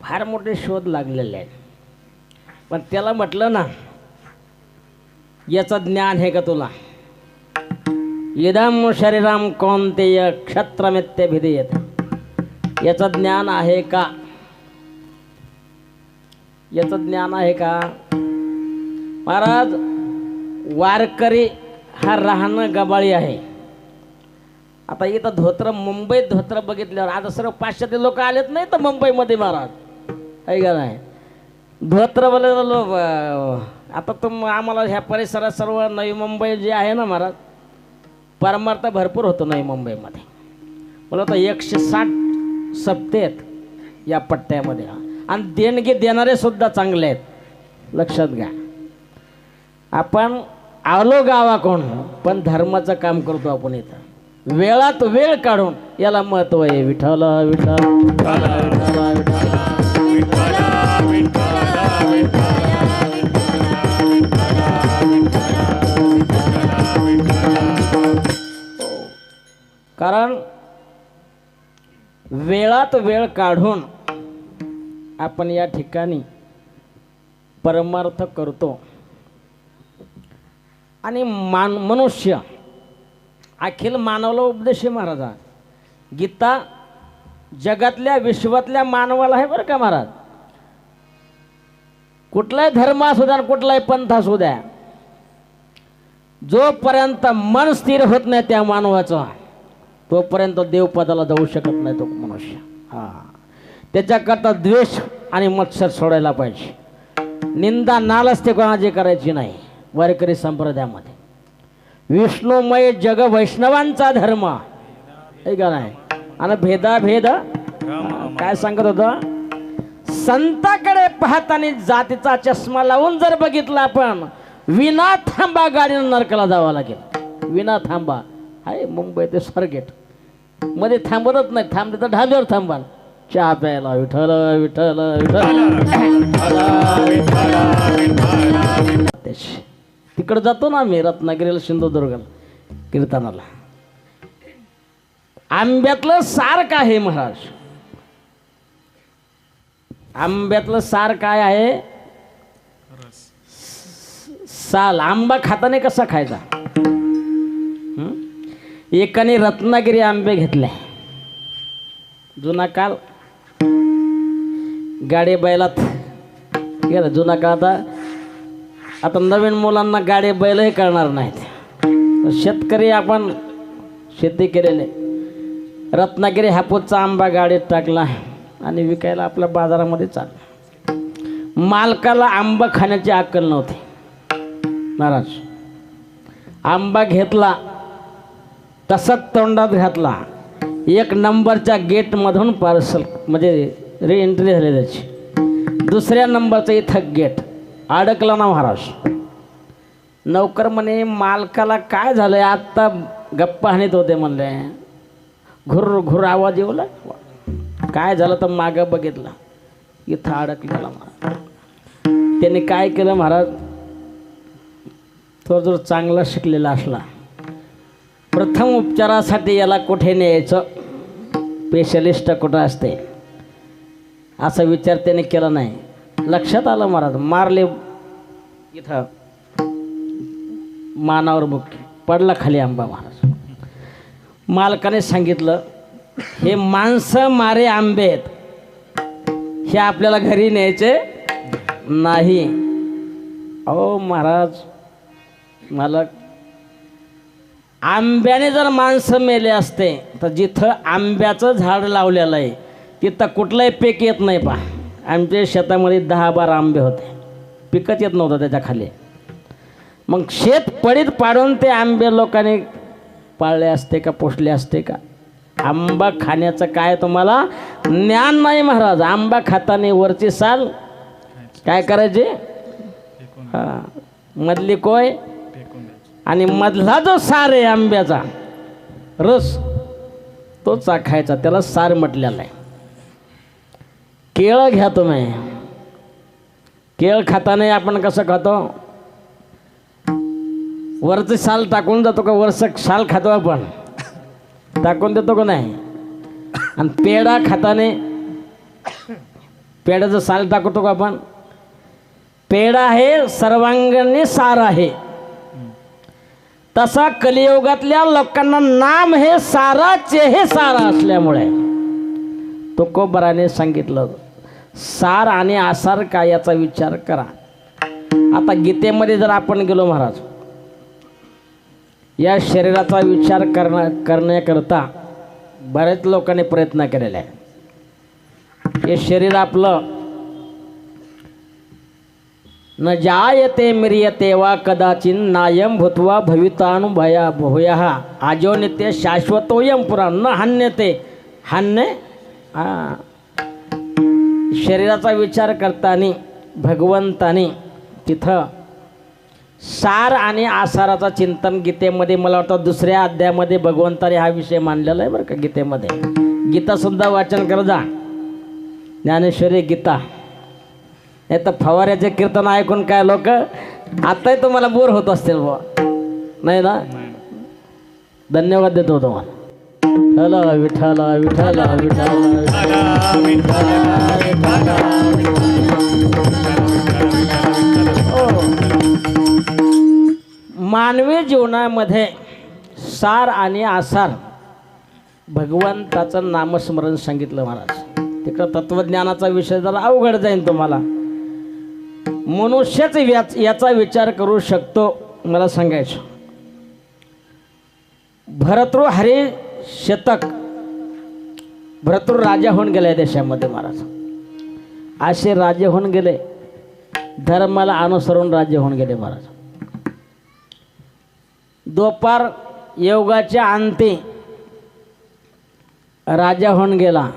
S2: फार मोठे शोध लागलेले आहेत. पण त्याला म्हटलं ना, याचं ज्ञान आहे का तुला? इदम शरीराम कौंतेय क्षत्रमित्य भिधेयत, याचं ज्ञान आहे का? याचं ज्ञान आहे का महाराज? वारकरी हा राहणं गबाळी आहे. आता इथं धोत्र, मुंबईत धोत्र बघितल्यावर आता सर्व पाश्चात्य लोक आलेत नाही तर मुंबईमध्ये महाराज, आहे का नाही. धोत्र बोले आता तुम आम्हाला ह्या परिसरात सर्व नवी मुंबई जे आहे ना महाराज, परमार्थ भरपूर होतो नवी मुंबईमध्ये. मला तर 160 सप्ते आहेत या पट्ट्यामध्ये, आणि देणगी देणारे सुद्धा चांगले आहेत. लक्षात घ्या, आपण आलो गावाकडून पण धर्माचं काम करतो आपण इथं. वेळात वेळ काढून याला महत्व आहे. विठ्ठल विठ्ठल विठ्ठल विठ्ठल. कारण वेळात वेळ काढून आपण या ठिकाणी परमार्थ करतो. आणि मनुष्य अखिल मानवाला उपदेश आहे महाराजा. गीता जगातल्या विश्वातल्या मानवाला आहे बरं का महाराज. कुठलाही धर्म असू द्या आणि कुठलाही पंथ असू द्या, जोपर्यंत मन स्थिर होत नाही त्या मानवाचं तोपर्यंत देवपदाला जाऊ शकत नाही तो मनुष्य. त्याच्याकरता द्वेष आणि मत्सर सोडायला पाहिजे. निंदा नालस्ती कोणाची करायची नाही. वारकरी संप्रदायामध्ये विष्णुमय जग वैष्णवांचा धर्म आहे का नाही. आणि भेदाभेद काय सांगत होतं, संताकडे पाहताना जातीचा चष्मा लावून जर बघितला आपण, विना थांबा गाडीनं नरकाला जावं लागेल. विना थांबा आहे मुंबई ते स्वारगेट मध्ये थांबतच नाही. थांबते तर ढाब्यावर थांबाल चहा प्यायला. विठ्ठल विठ्ठल विठ्ठल. तिकडे जातो ना आम्ही रत्नागिरीला, सिंधुदुर्गाला कीर्तनाला. आंब्यातलं सार काय आहे महाराज? आंब्यातलं सार काय आहे? साल. आंबा खाताने कसा खायचा? एकाने रत्नागिरी आंबे घेतले. जुना काळ, गाडी बैलात गेला जुना काळ. आता नवीन मुलांना गाडी बैलही कळणार नाहीत. शेतकरी आपण शेती केलेले. रत्नागिरी हापूसचा आंबा गाडीत टाकला आणि विकायला आपल्या बाजारामध्ये चालला. मालकाला आंबा खाण्याची अक्कल नव्हती महाराज. आंबा घेतला तसाच तोंडात घातला. 1 नंबरच्या गेटमधून पार्सल म्हणजे री एंट्री झाली त्याची. 2ऱ्या नंबरचं इथं गेट अडकला ना महाराज. नौकर म्हणे मालकाला काय झालंय, आत्ता गप्पा हाणीत होते म्हणले. घुर घुर आवाज येऊ लागला. काय झालं तर मागं बघितलं, इथं अडकलेला महाराज. त्याने काय केलं महाराज, तो जर चांगला शिकलेला असला, प्रथम उपचारासाठी याला कुठे न्यायचं, स्पेशलिस्ट कुठं असते असा विचार त्याने केला नाही. लक्षात आलं महाराज, मारले इथं मानावर बुक पडला खाली आंबा महाराज. मालकाने सांगितलं हे माणसं मारे आंबे आहेत, हे आपल्याला घरी न्यायचे नाही. अहो महाराज, मालक, आंब्याने जर माणसं मेले असते तर जिथं आंब्याचं झाड लावलेलं आहे तिथं कुठलंही पीक येत नाही. पा आमच्या शेतामध्ये 10-12 आंबे होते, पिकच येत नव्हतं त्याच्या खाली. मग शेत पडीत पाडून ते आंबे लोकांनी पाळले असते का, पोषले असते का? आंबा खाण्याचं काय तुम्हाला ज्ञान नाही महाराज. आंबा खाताना वरची साल काय करायची, मधली कोय आणि मधला जो सार आहे आंब्याचा रस तो चाखायचा, त्याला सार म्हटलेला आहे. केळं घ्या तुम्ही. केळ खाताना आपण कसं खातो, वरचं साल टाकून जातो का? वरचं साल खातो आपण, टाकून देतो का नाही? आणि पेढा खाताना पेढ्याचं साल टाकतो का आपण? पेढा हे सर्वांगीण सार आहे. तसा कलियुगातल्या लोकांना नाम हे साराचे हे सारा असल्यामुळे तुकोबराने सांगितलं सार आणि आसार काय याचा विचार करा. आता गीतेमध्ये जर आपण गेलो महाराज, या शरीराचा विचार करण्याकरता बरेच लोकांनी प्रयत्न केलेला आहे. हे शरीर आपलं न जायते म्रियते वा कदाचिन नायम भूत्वा भवितानुभया भूयः आजो नित्य शाश्वतोयम पुरा न हन्यते हन्य. शरीराचा विचार करताना भगवंतानी तिथं सार आणि आसाराचं चिंतन गीतेमध्ये मला वाटतं 2ऱ्या अध्यायामध्ये भगवंताने हा विषय मांडलेला आहे बरं का. गीतेमध्ये गीतासुद्धा वाचन कर जा, ज्ञानेश्वरी गीता. नाही तर फवाऱ्याचे कीर्तन ऐकून काय लोक आताही तुम्हाला बोर होत असतील बुवा, नाही ना? धन्यवाद देतो तुम्हाला. विठ्ठल विठ्ठल विठ्ठल मानवी जीवनामध्ये सार आणि आसार भगवंताचं नामस्मरण सांगितलं महाराज. तिकडं तत्वज्ञानाचा विषय जरा अवघड जाईल तुम्हाला. मनुष्यच याचा विचार करू शकतो. मला सांगायचं, भरतृ हरी शतक, भरतृ राजा होऊन गेले देशामध्ये महाराज. असे राजे होऊन गेले, धर्माला अनुसरून राज्य होऊन गेले महाराज. द्वापार योगाच्या अंती राजा होऊन गेला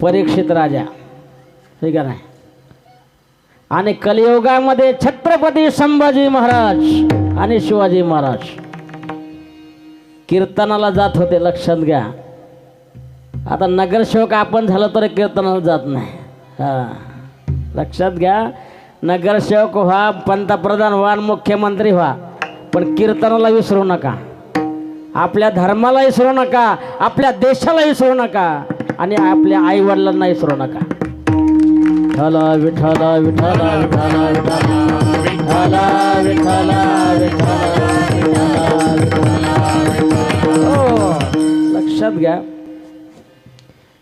S2: परीक्षित राजा, ठीक आहे. आणि कलियुगामध्ये छत्रपती संभाजी महाराज आणि शिवाजी महाराज कीर्तनाला जात होते. लक्षात घ्या, आता नगरसेवक आपण झालं तर कीर्तनाला जात नाही. हां, लक्षात घ्या, नगरसेवक व्हा, पंतप्रधान व्हा, मुख्यमंत्री व्हा, पण कीर्तनाला विसरू नका, आपल्या धर्माला विसरू नका, आपल्या देशाला विसरू नका, आणि आपल्या आईवडिलांना विसरू नका. विठ्ठल विठ्ठल विठ्ठल विठ्ठल विठ्ठल विठ्ठल. हो, लक्षात घ्या,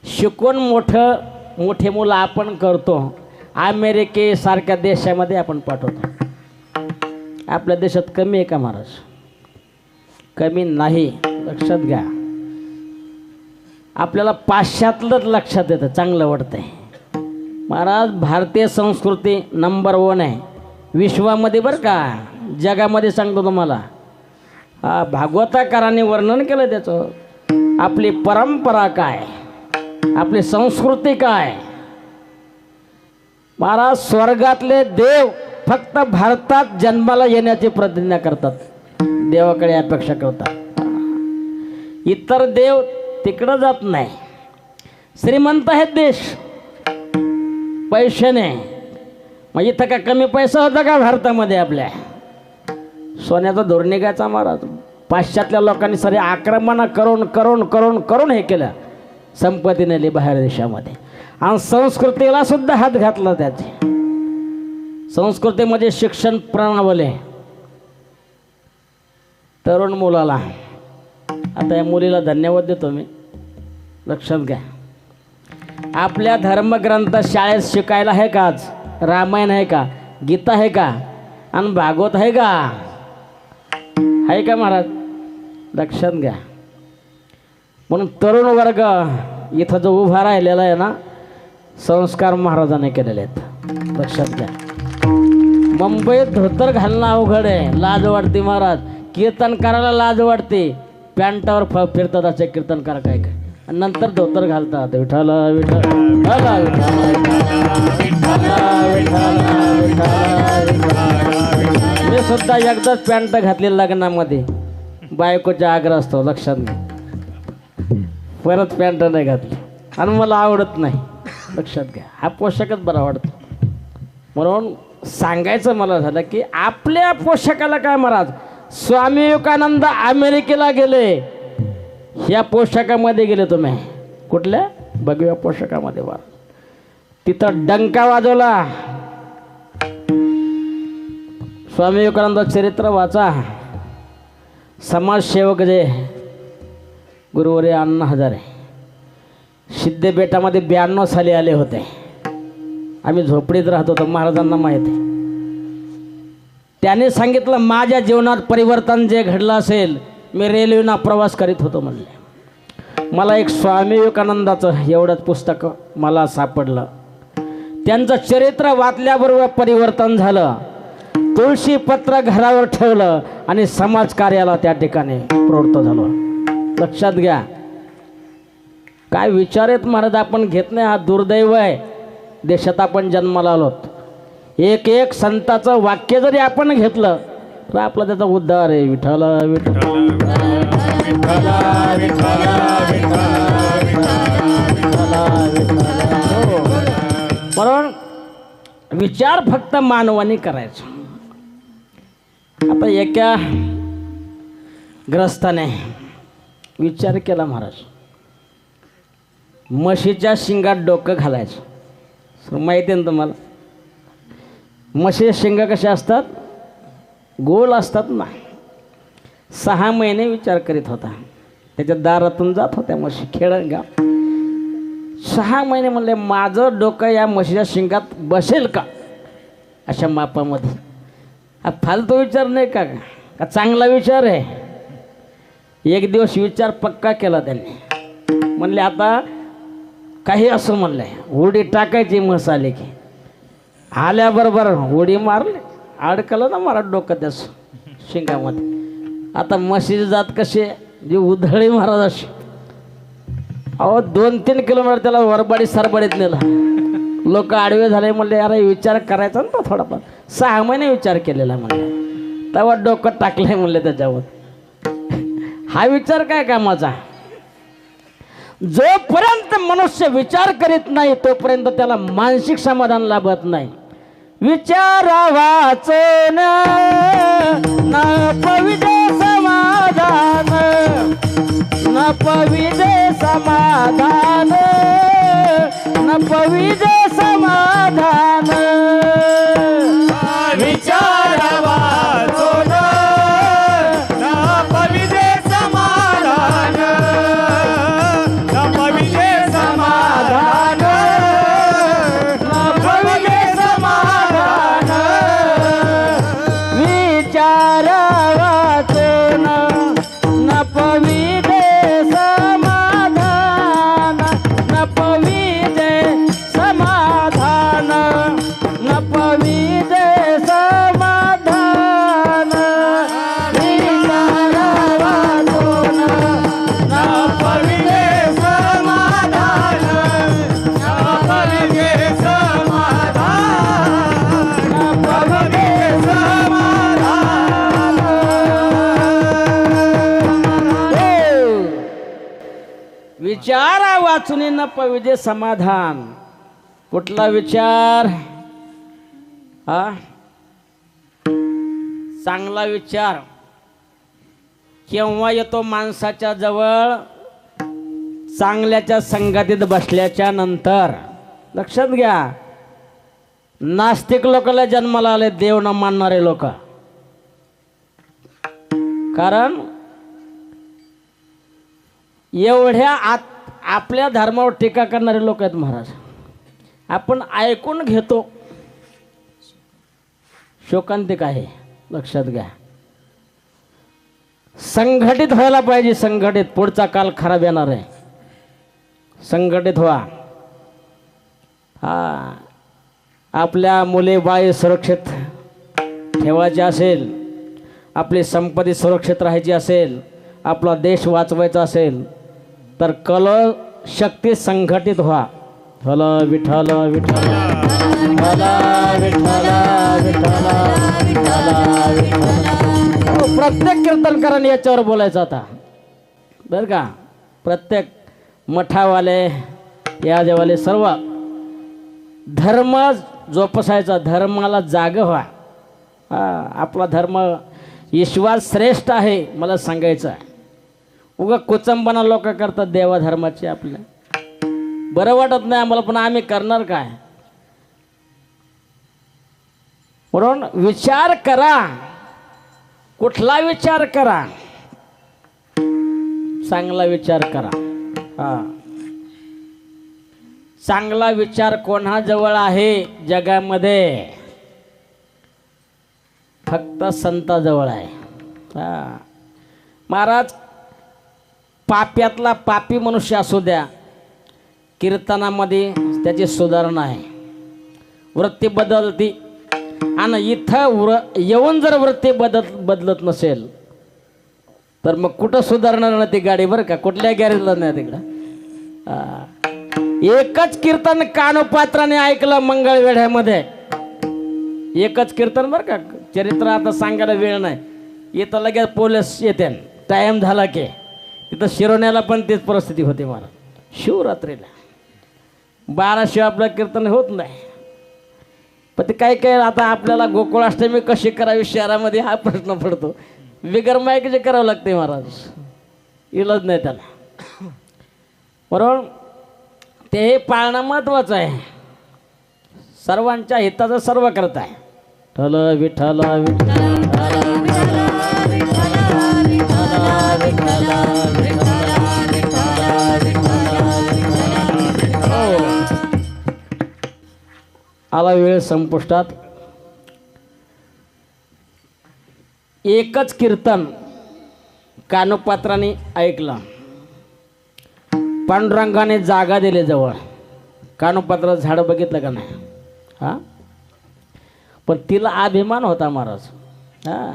S2: शिकून मोठे मुलं आपण करतो, अमेरिकेसारख्या देशामध्ये आपण पाठवतो. आपल्या देशात कमी आहे का महाराज? कमी नाही. लक्षात घ्या, आपल्याला पाश्चात्यात लक्षात येतं, चांगलं वाटतंय महाराज. भारतीय संस्कृती नंबर 1 आहे विश्वामध्ये बरं का, जगामध्ये सांगतो तुम्हाला. हा, भागवताकारांनी वर्णन केलं त्याचं. आपली परंपरा काय, आपली संस्कृती काय महाराज. स्वर्गातले देव फक्त भारतात जन्माला येण्याची प्रतिज्ञा करतात, देवाकडे अपेक्षा करतात. इतर देव तिकडं जात नाही. श्रीमंत आहेत देश पैशाने, मग इथं का कमी पैसा होता का भारतामध्ये? आपल्या सोन्याचा धोर निघायचा महाराज. पाश्चात्य लोकांनी सारे आक्रमण करून करून करून करून हे केलं, संपत्ती नेली बाहेर देशामध्ये, आणि संस्कृतीला सुद्धा हात घातला. त्याचे संस्कृतीमध्ये शिक्षण प्रणाली, तरुण मुलाला, आता या मुलीला धन्यवाद देतो मी. लक्षात घ्या, आपल्या धर्मग्रंथ शाळेत शिकायला आहे का? आज रामायण आहे का? गीता आहे का? आणि भागवत आहे का? आहे का महाराज? लक्षात घ्या. म्हणून तरुण वर्ग इथं जो उभा राहिलेला आहे ना, संस्कार महाराजांनी केलेले आहेत. लक्षात घ्या. मुंबईत धोतर घालणं अवघड आहे, लाज वाटते महाराज. कीर्तन करायला लाज वाटते, पॅन्टावर फिरतात असे कीर्तनकार काय काय, आणि नंतर धोतर घालतात. विठ्ठल विठ्ठल मी सुद्धा एकदाच पॅन्ट घातली लग्नामध्ये, बायकोच्या आग्रह असतो. लक्षात घ्या, परत पॅन्ट नाही घातली, आणि मला आवडत नाही. लक्षात घ्या, हा पोशाखच बरा वाटतो. म्हणून सांगायचं मला झालं की आपल्या पोशाखाला काय महाराज. स्वामी विवेकानंद अमेरिकेला गेले, ह्या पोशाखामध्ये गेले. तुम्ही कुठल्या भगव्या पोशाखामध्ये वा, तिथं डंका वाजवला. स्वामी विवेकानंद चरित्र वाचा. समाजसेवक जे गुरुवर्य अण्णा हजारे सिद्धेबेटामध्ये 92 साली आले होते. आम्ही झोपडीत राहत होतो, महाराजांना माहीत आहे. त्याने सांगितलं, माझ्या जीवनात परिवर्तन जे घडलं असेल, मी रेल्वेनं प्रवास करीत होतो म्हणले. मला एक स्वामी विवेकानंदाचं एवढंच पुस्तक मला सापडलं. त्यांचं चरित्र वाचल्याबरोबर परिवर्तन झालं. तुळशी पत्र घरावर ठेवलं आणि समाजकार्याला त्या ठिकाणी प्रवृत्त झालो. लक्षात घ्या, काय विचार आहेत महाराज आपण घेत नाही. हा दुर्दैव आहे. देशात आपण जन्माला आलोत. एक एक संताचं वाक्य जरी आपण घेतलं तर आपला त्याचा उद्धार आहे. विठ्ठल विठ्ठल म्हणून विचार फक्त मानवाने करायचा. आता एका ग्रस्ताने विचार केला, महाराज म्हशीच्या शिंगात डोकं घालायचं. माहिती आहे ना तुम्हाला, म्हशीचे शिंग कसे असतात? गोल असतात ना. 6 महिने विचार करीत होता. त्याच्या दारातून जात होत्या म्हशी, खेळगाव. 6 महिने म्हणले, माझं डोकं या म्हशीच्या शिंगात बसेल का? अशा मापामध्ये. हा फालतू विचार नाही का, का चांगला विचार आहे. एक दिवस विचार पक्का केला त्यांनी. म्हणले आता काही असं म्हणलंय, उडी टाकायची मसाले की. आल्याबरोबर उडी मारली, अडकलं ना मला डोकं त्यास शिंगामध्ये. आता म्हशीची जात कशी जी उधळी महाराज अशी. अहो 2-3 किलोमीटर त्याला वरबाडी सरबाडीत नेला. लोक आडवे झाले. म्हणले अरे विचार करायचा ना थोडाफार. 6 महिने विचार केलेला म्हणले, तेव्हा डोकं टाकलंय म्हणले त्याच्यावर. हा विचार काय कामाचा. जोपर्यंत मनुष्य विचार करीत नाही तोपर्यंत त्याला मानसिक समाधान लाभत नाही. विचारावाचन न पविदे समाधान, न पविदे समाधान, न पविदे समाधान.
S3: विचार वाचून न पविदे समाधान, न पविदे समाधान,
S2: न पविदे समाधान. विचार वाचन न पविदे समाधान, न पविदे समाधान, न पविदे समाधान. विचार वाचन न
S3: पविदे समाधान, न पविदे समाधान, न पविदे समाधान.
S2: विचारा वाचून न पविदे समाधान. कुठला विचार. हा चांगला विचार केव्हा येतो माणसाच्या जवळ, चांगल्याच्या संगतीत बसल्याच्या नंतर. लक्षात घ्या, नास्तिक लोकांना जन्माला आले देव न मानणारे लोक. कारण एवढ्या आपल्या धर्मावर टीका करणारे लोक आहेत महाराज. आपण ऐकून घेतो, शोकांतिक आहे. लक्षात घ्या, संघटित व्हायला पाहिजे. संघटित, पुढचा काल खराब येणार आहे. संघटित व्हा. हा आपल्या मुले बाळे सुरक्षित ठेवायचे असेल, आपली संपत्ती सुरक्षित राहायची असेल, आपला देश वाचवायचा असेल तर कल शक्ती संघटित व्हा. हला विठ्ठल विठ्ठल, हला विठ्ठल विठ्ठल, हला विठ्ठल. प्रत्येक कीर्तनकाराने याच्यावर बोलायचं आता बरं का. प्रत्येक मठावाले यादेवाले सर्व धर्म जोपासायचा, धर्माला जाग व्हा. हा आपला धर्म ईश्वर श्रेष्ठ आहे मला सांगायचं आहे. उगा कुचंबना लोक करतात देवाधर्माची. आपल्या बरं वाटत नाही आम्हाला, पण आम्ही करणार काय. म्हणून विचार करा. कुठला विचार करा, चांगला विचार करा. हा चांगला विचार कोणाजवळ आहे जगामध्ये, फक्त संताजवळ आहे. हा महाराज, पाप्यातला पापी मनुष्य असू द्या, कीर्तनामध्ये त्याची सुधारणा आहे, वृत्ती बदलती. आणि इथं येऊन जर वृत्ती बदलत नसेल तर मग कुठं सुधारणार ना ती गाडी. बरं का, कुठल्या गॅरेजला नाही तिकडं. एकच कीर्तन कानोपात्राने ऐकलं मंगळवेढ्यामध्ये, एकच कीर्तन बरं का. चरित्र आता सांगायला वेळ नाही. इथं लगेच पोलीस येते, टाईम झाला की. तिथं शिरोण्याला पण तीच परिस्थिती होती मला. शिवरात्रीला 12 शिवाय आपलं कीर्तन होत नाही. पण ते काय काय आता आपल्याला गोकुळाष्टमी कशी करावी शहरामध्ये हा प्रश्न पडतो. बिगर मायकीचे करावं लागते महाराज, इलाज नाही त्याला. बरोबर, ते पाळणं महत्वाचं आहे. सर्वांच्या हिताचं सर्व करत आहे. ठल विठ्ठल विठ्ठल. आला वेळ संपुष्टात. एकच कीर्तन कानोपात्राने ऐकलं. पांडुरंगाने जागा दिली जवळ. कानोपात्र झाडं बघितलं का नाही? हां, पण तिला अभिमान होता महाराज. हां,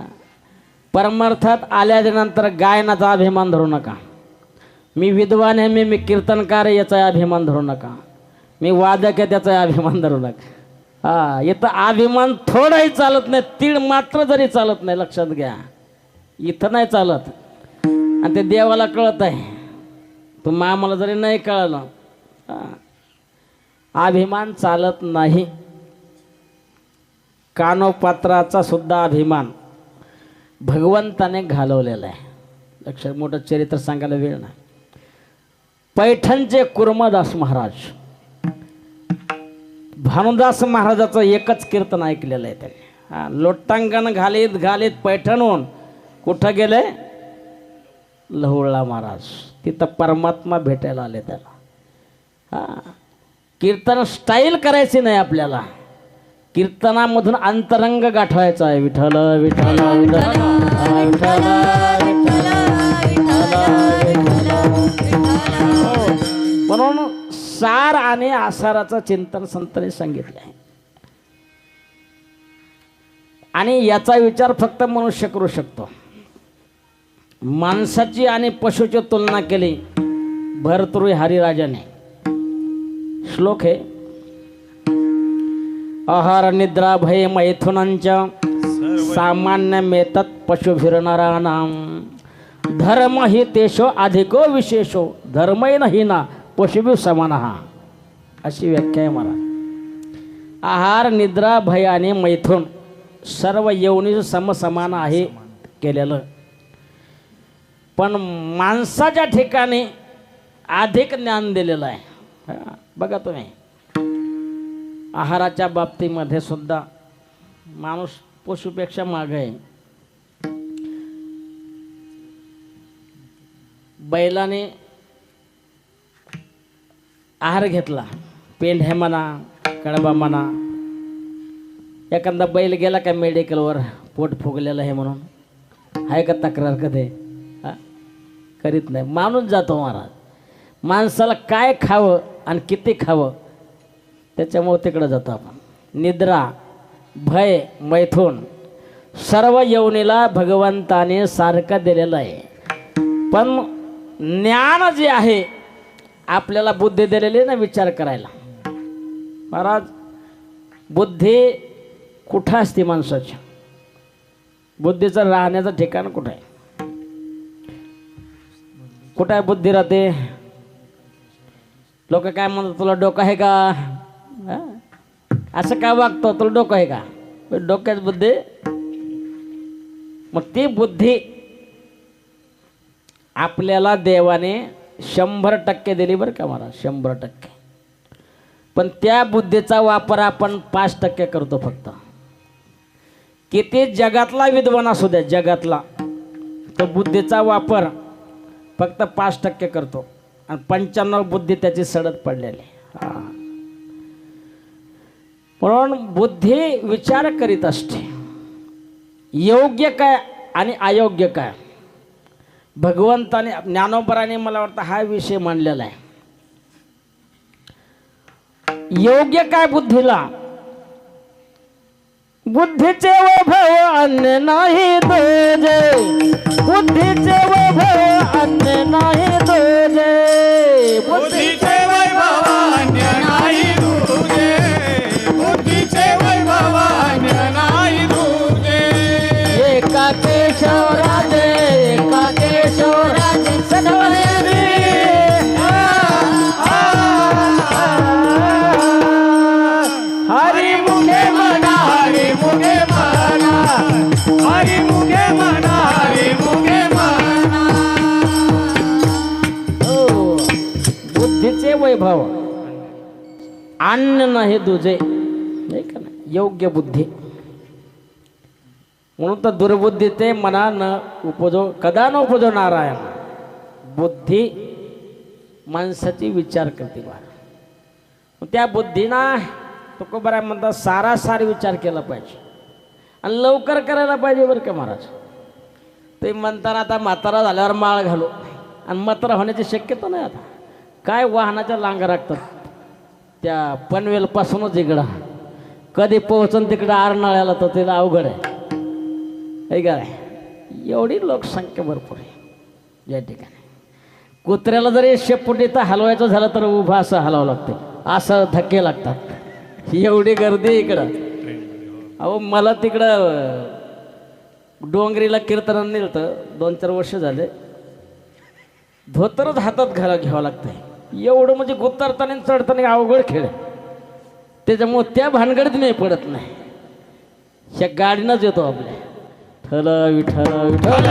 S2: परमार्थात आल्यानंतर गायनाचा अभिमान धरू नका. मी विद्वान आहे, मी कीर्तनकार आहे याचा अभिमान धरू नका. मी वादक आहे त्याचा अभिमान धरू नका. हां, इथं अभिमान थोडाही चालत नाही, तीळ मात्र जरी चालत नाही, लक्षात घ्या. इथं नाही चालत. आणि ते देवाला कळत आहे, तुम्हा आम्हाला जरी नाही कळलं. हां, अभिमान चालत नाही. कानोपात्राचा सुद्धा अभिमान भगवंताने घालवलेला आहे. लक्षात, मोठं चरित्र सांगायला वेळ नाही. पैठणचे कुर्मदास महाराज, भानुदास महाराजाचं एकच कीर्तन ऐकलेलं आहे त्याने. हां, लोटांगण घालीत घालीत पैठणहून कुठं गेले? लहुळला महाराज. तिथं परमात्मा भेटायला आले त्याला. हां, कीर्तन स्टाईल करायची नाही आपल्याला, कीर्तनामधून अंतरंग गाठवायचा आहे. विठ्ठल विठ्ठल विठ्ठल म्हणून सार आणि आसाराचं चिंतन संतांनी सांगितलं आहे. आणि याचा विचार फक्त मनुष्य करू शकतो. माणसाची आणि पशुची तुलना केली भरतृ हरिराजाने. श्लोक आहे, आहार निद्रा भय मैथुनांच्या सामान्य मेतत पशुभिर्नराणाम धर्म हि तेशो अधिको विशेषो धर्मैन हि ना पशुभि समानः. अशी व्याख्या आहे मला. आहार निद्रा भय आणि मैथुन सर्व योनी समसमान आहे केलेलं. पण माणसाच्या ठिकाणी अधिक ज्ञान दिलेलं आहे. हां, बघा तुम्ही, आहाराच्या बाबतीमध्ये सुद्धा माणूस पशुपेक्षा मागे आहे. बैलाने आहार घेतला, पेंढ्या म्हणा, कडबा म्हणा. एखादा बैल गेला का मेडिकलवर पोट फुगलेलं आहे म्हणून, आहे का तक्रार कधी? हां, करीत नाही. माणूस जातो महाराज. माणसाला काय खावं आणि किती खावं त्याच्यामुळे तिकडं जातो आपण. निद्रा भय मैथुन सर्व यवनीला भगवंताने सारखं दिलेलं आहे. पण ज्ञान जे आहे आपल्याला बुद्धी दिलेली ना विचार करायला. महाराज, बुद्धी कुठं असते माणसाच्या? बुद्धीचं राहण्याचं ठिकाण कुठं आहे? कुठं आहे बुद्धी राहते? लोक काय म्हणतात, तुला डोकं आहे का? असं काय वागतो, तुला डोकं आहे का? डोक्यात बुद्धी. मग ती बुद्धी आपल्याला देवाने 100% दिली बरं का महाराज, 100%. पण त्या बुद्धीचा वापर आपण 5% करतो फक्त. किती जगातला विद्वान असू द्या, जगातला, तो बुद्धीचा वापर फक्त 5% करतो आणि 95% बुद्धी त्याची सडत पडलेली. हां, म्हणून बुद्धी विचार करीत असते, योग्य काय आणि अयोग्य काय. भगवंताने ज्ञानोबराने मला वाटतं हा विषय मांडलेला आहे. योग्य काय बुद्धीला? बुद्धीचे वैभव अन्य नाही तुझे, बुद्धीचे वैभव अन्य नाही तुझे,
S3: बुद्धीचे वैभव अन्य नाही तुझे, बुद्धीचे वैभव अन्य नाही तुझे.
S2: एका केशवराजे, एका केशवराजे सगळे
S3: हरी मुखे म्हणा, हरी मुखे म्हणा, हरी मुखे म्हणा, हरी मुखे म्हणा.
S2: बुद्धीचे वैभव अन्न नाही तुझे, नाही का ना? योग्य बुद्धी. म्हणून तर दुर्बुद्धी ते मना न उपजो कदा न उपजो नारायण. बुद्धी माणसाची विचार करते बा. त्या बुद्धीना तुकोबाराय म्हणतात सारासार विचार केला पाहिजे आणि लवकर करायला पाहिजे बरं का महाराज. ते म्हणताना आता म्हातारा झाल्यावर माळ घालू आणि म्हातारा होण्याची शक्यता नाही आता. काय वाहनाच्या लांगा राखतात त्या पनवेलपासूनच इकडं, कधी पोहोचून तिकडं आरनाळ्याला तर तिला अवघड आहे काय. एवढी लोकसंख्या भरपूर आहे या ठिकाणी. कुत्र्याला जरी शेपुटीत हलवायचं झालं तर उभं असं हलावं लागते, असं धक्के लागतात, एवढी गर्दी इकडं. अहो मला तिकडं डोंगरीला कीर्तन नेलं तर 2-4 वर्ष झाले, धोतरच हातात घ्यावं लागतंय. एवढं म्हणजे उतरताना आणि चढताना अवघड खेळ, त्याच्यामुळं त्या भानगडीत नाही पडत नाही. ह्या गाडीनंच येतो आपल्या ठल विठ्ठल विठ्ठल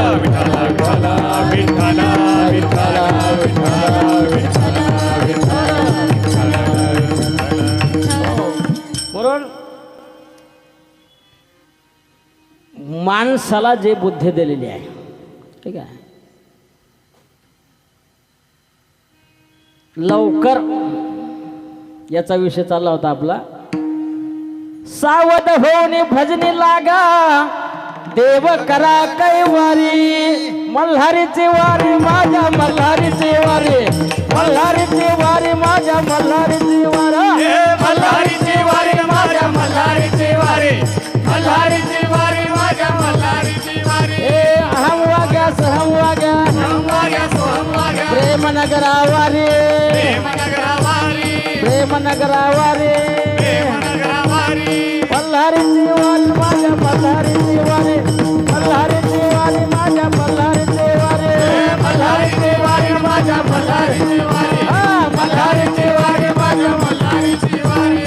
S2: म्हणून माणसाला जे बुद्धी दिलेली आहे, ठीक आहे, लवकर याचा विषय चालला होता आपला. सावध होऊन भजनी लागा, देव करा कैवारी, मल्हारीची वारी माझ्या मल्हारीची वारी, मल्हारीची वारी माझ्या मल्हारीची वारी,
S3: मल्हारीची वारी माझ्या मल्हारीची वारी, मल्हारीची वारी माझ्या मल्हारीची वारी.
S2: हम वाग्या सहम वाग्या,
S3: हम वाग्या सोहम वाग्या,
S2: प्रेम नगरावारी,
S3: प्रेम नगरावारी,
S2: प्रेम नगरावारी,
S3: प्रेम नगरावारी.
S2: मल्हारीची वारी माझ्या मल्हारीची वारी, मल्हारीची वारी माझ्या मल्हारीची वारी,
S3: मल्हारीची वारी माझ्या मल्हारीची वारी, मल्हारीची वारी माझ्या मल्हारीची वारी.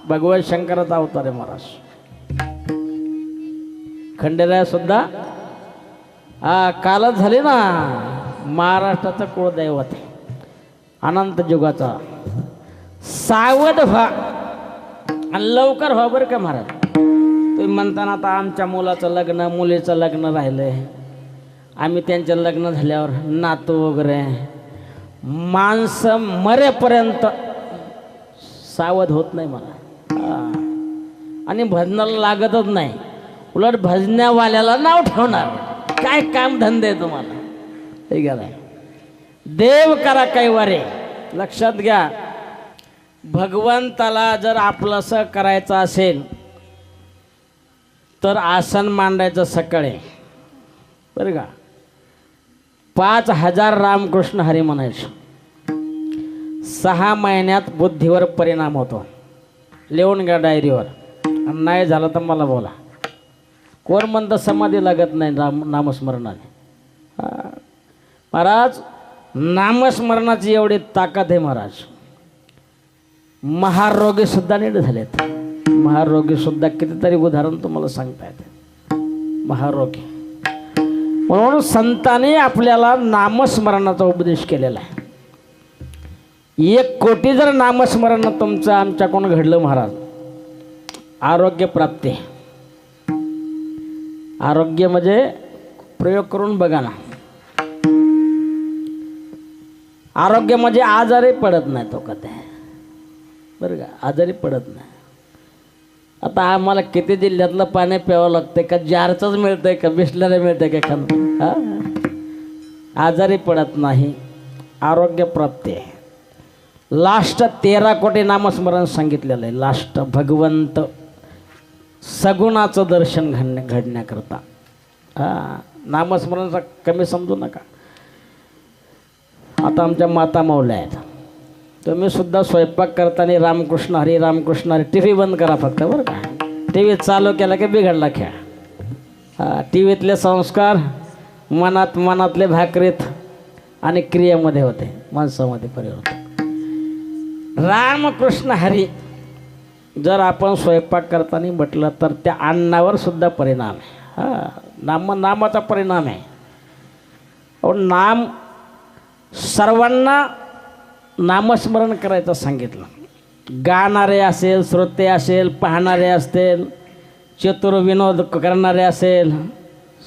S2: भगवान शंकराचा अवतार आहे महाराज. खंडेराय सुद्धा कालच झाले ना, महाराष्ट्राचं कुळदैवत आहे, अनंत युगाचा. सावध व्हा आणि लवकर व्हा बरं का महाराज. तुम्ही म्हणताना आता आमच्या मुलाचं लग्न, मुलीचं लग्न राहिलंय, आम्ही त्यांचं लग्न झाल्यावर नातू वगैरे, माणसं मरेपर्यंत सावध होत नाही मला. आणि भजनाला लागतच नाही, उलट भजण्यावाल्याला नाव ठेवणार. काय काम धंदे आहे तुम्हाला, ठीक आहे. देव करा कैवारे. लक्षात घ्या, भगवंताला जर आपलंसं करायचं असेल तर आसन मांडायचं सकाळी बरं का. 5000 रामकृष्ण हरी म्हणायचं. 6 महिन्यात बुद्धीवर परिणाम होतो. लिहून घ्या डायरीवर, आणि नाही झालं तर मला बोला. कोण म्हणतं समाधी लागत नाही नामस्मरणाने. महाराज नामस्मरणाची एवढी ताकद आहे महाराज. महारोगी सुद्धा नीट झालेत. महारोगी सुद्धा कितीतरी उदाहरण तुम्हाला सांगता येते. महारोगी म्हणून संतांनी आपल्याला नामस्मरणाचा उपदेश केलेला आहे. 1 कोटी जर नामस्मरण तुमचं आमच्याकडून घडलं महाराज, आरोग्य प्राप्ती. आरोग्य म्हणजे प्रयोग करून बघा ना. आरोग्य म्हणजे आजारी पडत नाही तो कधी, बरं का, आजारी पडत नाही. आता आम्हाला किती जिल्ह्यातलं पाणी प्यावं लागतंय का, जारचंच मिळतंय का, बिसलेलं मिळतंय का खाणं. आजारी पडत नाही, आरोग्य प्राप्ती आहे. लास्ट 13 कोटी नामस्मरण सांगितलेलं आहे. लास्ट भगवंत सगुणाचं दर्शन घडण्याकरता. नामस्मरणाचा कमी समजू नका. आता आमच्या माता माऊल्या आहेत, तुम्ही सुद्धा स्वयंपाक करताना रामकृष्ण हरी रामकृष्ण हरी. टी व्ही बंद करा फक्त बरं का. टी व्ही चालू केला की बिघडला खेळ. टी व्हीतले संस्कार मनातले भाकरीत आणि क्रियेमध्ये होते, माणसामध्ये परिवर्तन. रामकृष्ण हरी जर आपण स्वयंपाक करताना म्हटलं तर त्या अन्नावर सुद्धा परिणाम आहे. नामाचा परिणाम आहे. नाम सर्वांना नामस्मरण करायचं सांगितलं. गाणारे असेल, श्रोते असेल, पाहणारे असतील, चतुर विनोद करणारे असेल,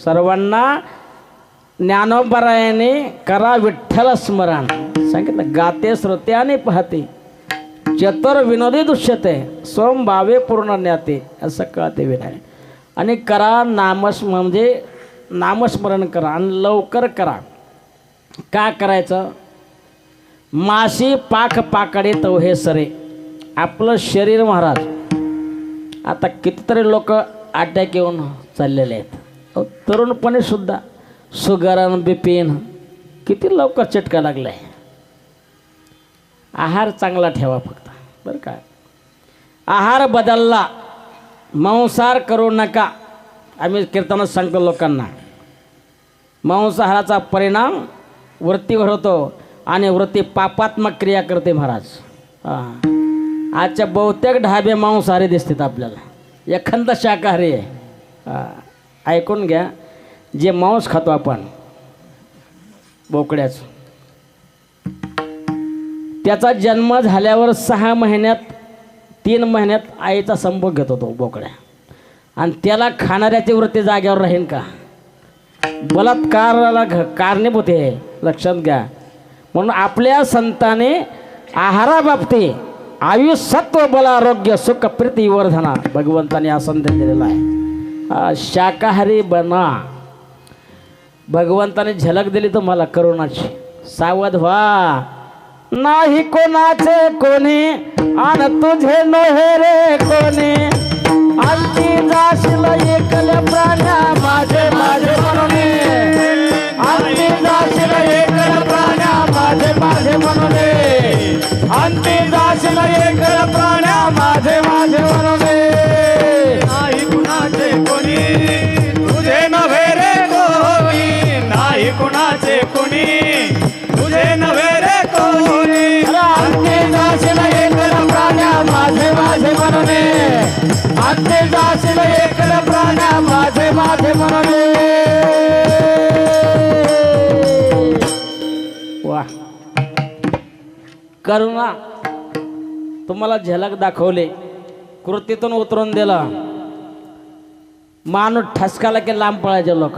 S2: सर्वांना ज्ञानोबरायाने करा विठ्ठल स्मरण सांगितलं. गाते, श्रोते आणि पाहते चतुर विनोदी दृश्यते सोम भावे पूर्ण ज्ञाते असं कळते विधाय. आणि करा म्हणजे नामस्मरण करा आणि लवकर करा. का करायचं? माशी पाख पाकडे तवहे सरे. आपलं शरीर महाराज आता कितीतरी लोक अटॅक येऊन चाललेले आहेत. तरुणपणे सुद्धा शुगर आणि बीपीन किती लवकर चटका लागला आहे. आहार चांगला ठेवा फक्त बरं का. आहार बदलला, मांसाहार करू नका. आम्ही कीर्तनात सांगतो लोकांना मांसाहाराचा परिणाम वृत्तीवर होतो आणि वृत्ती पापात्मक क्रिया करते महाराज. आजच्या बहुतेक ढाबे मांसाहारी दिसतात आपल्याला, एखादा शाकाहारी आहे. ऐकून घ्या, जे मांस खातो आपण बोकड्याचं, त्याचा जन्म झाल्यावर 6 महिन्यात 3 महिन्यात आईचा संभोग घेतो तो बोकड्या. आणि त्याला खाणाऱ्याची वृत्ती जाग्यावर राहील का? बलात्काराला कारणीभूत आहे, लक्षात घ्या. म्हणून आपल्या संताने आहाराबाबतीत आयुष्यत्व बल आरोग्य सुख प्रीती वर्धना भगवंताने हा संदेश दिलेला आहे. शाकाहारी बना. भगवंताने झलक दिली तुम्हाला करुणाची. सावध व्हा, नाही कोणाचे कोणी आणि तुझे नोहे रे कोणी. अंती जाशील एकल्या प्राण्या माझे माझे म्हणून. अंती जाशील एकल्या प्राण्या माझे माझे म्हणून.
S3: अंती जाशील एकल प्राण्या माझे माझे म्हणून. नाही कुणाचे कोणी तुझे नव्हे रे कोणी. नाही कुणाचे कोणी तुझे नव्हे रे कोणी.
S2: अंती जाशील एकल्या प्राण्या माझे माझे म्हणून. अंती जाशील एकल्या प्राण्या माझे माझे म्हणून. वा, करुणा तुम्हाला झलक दाखवले, कृतीतून उतरून दिलं. माणूस ठसकाला की लांब पळायचे लोक.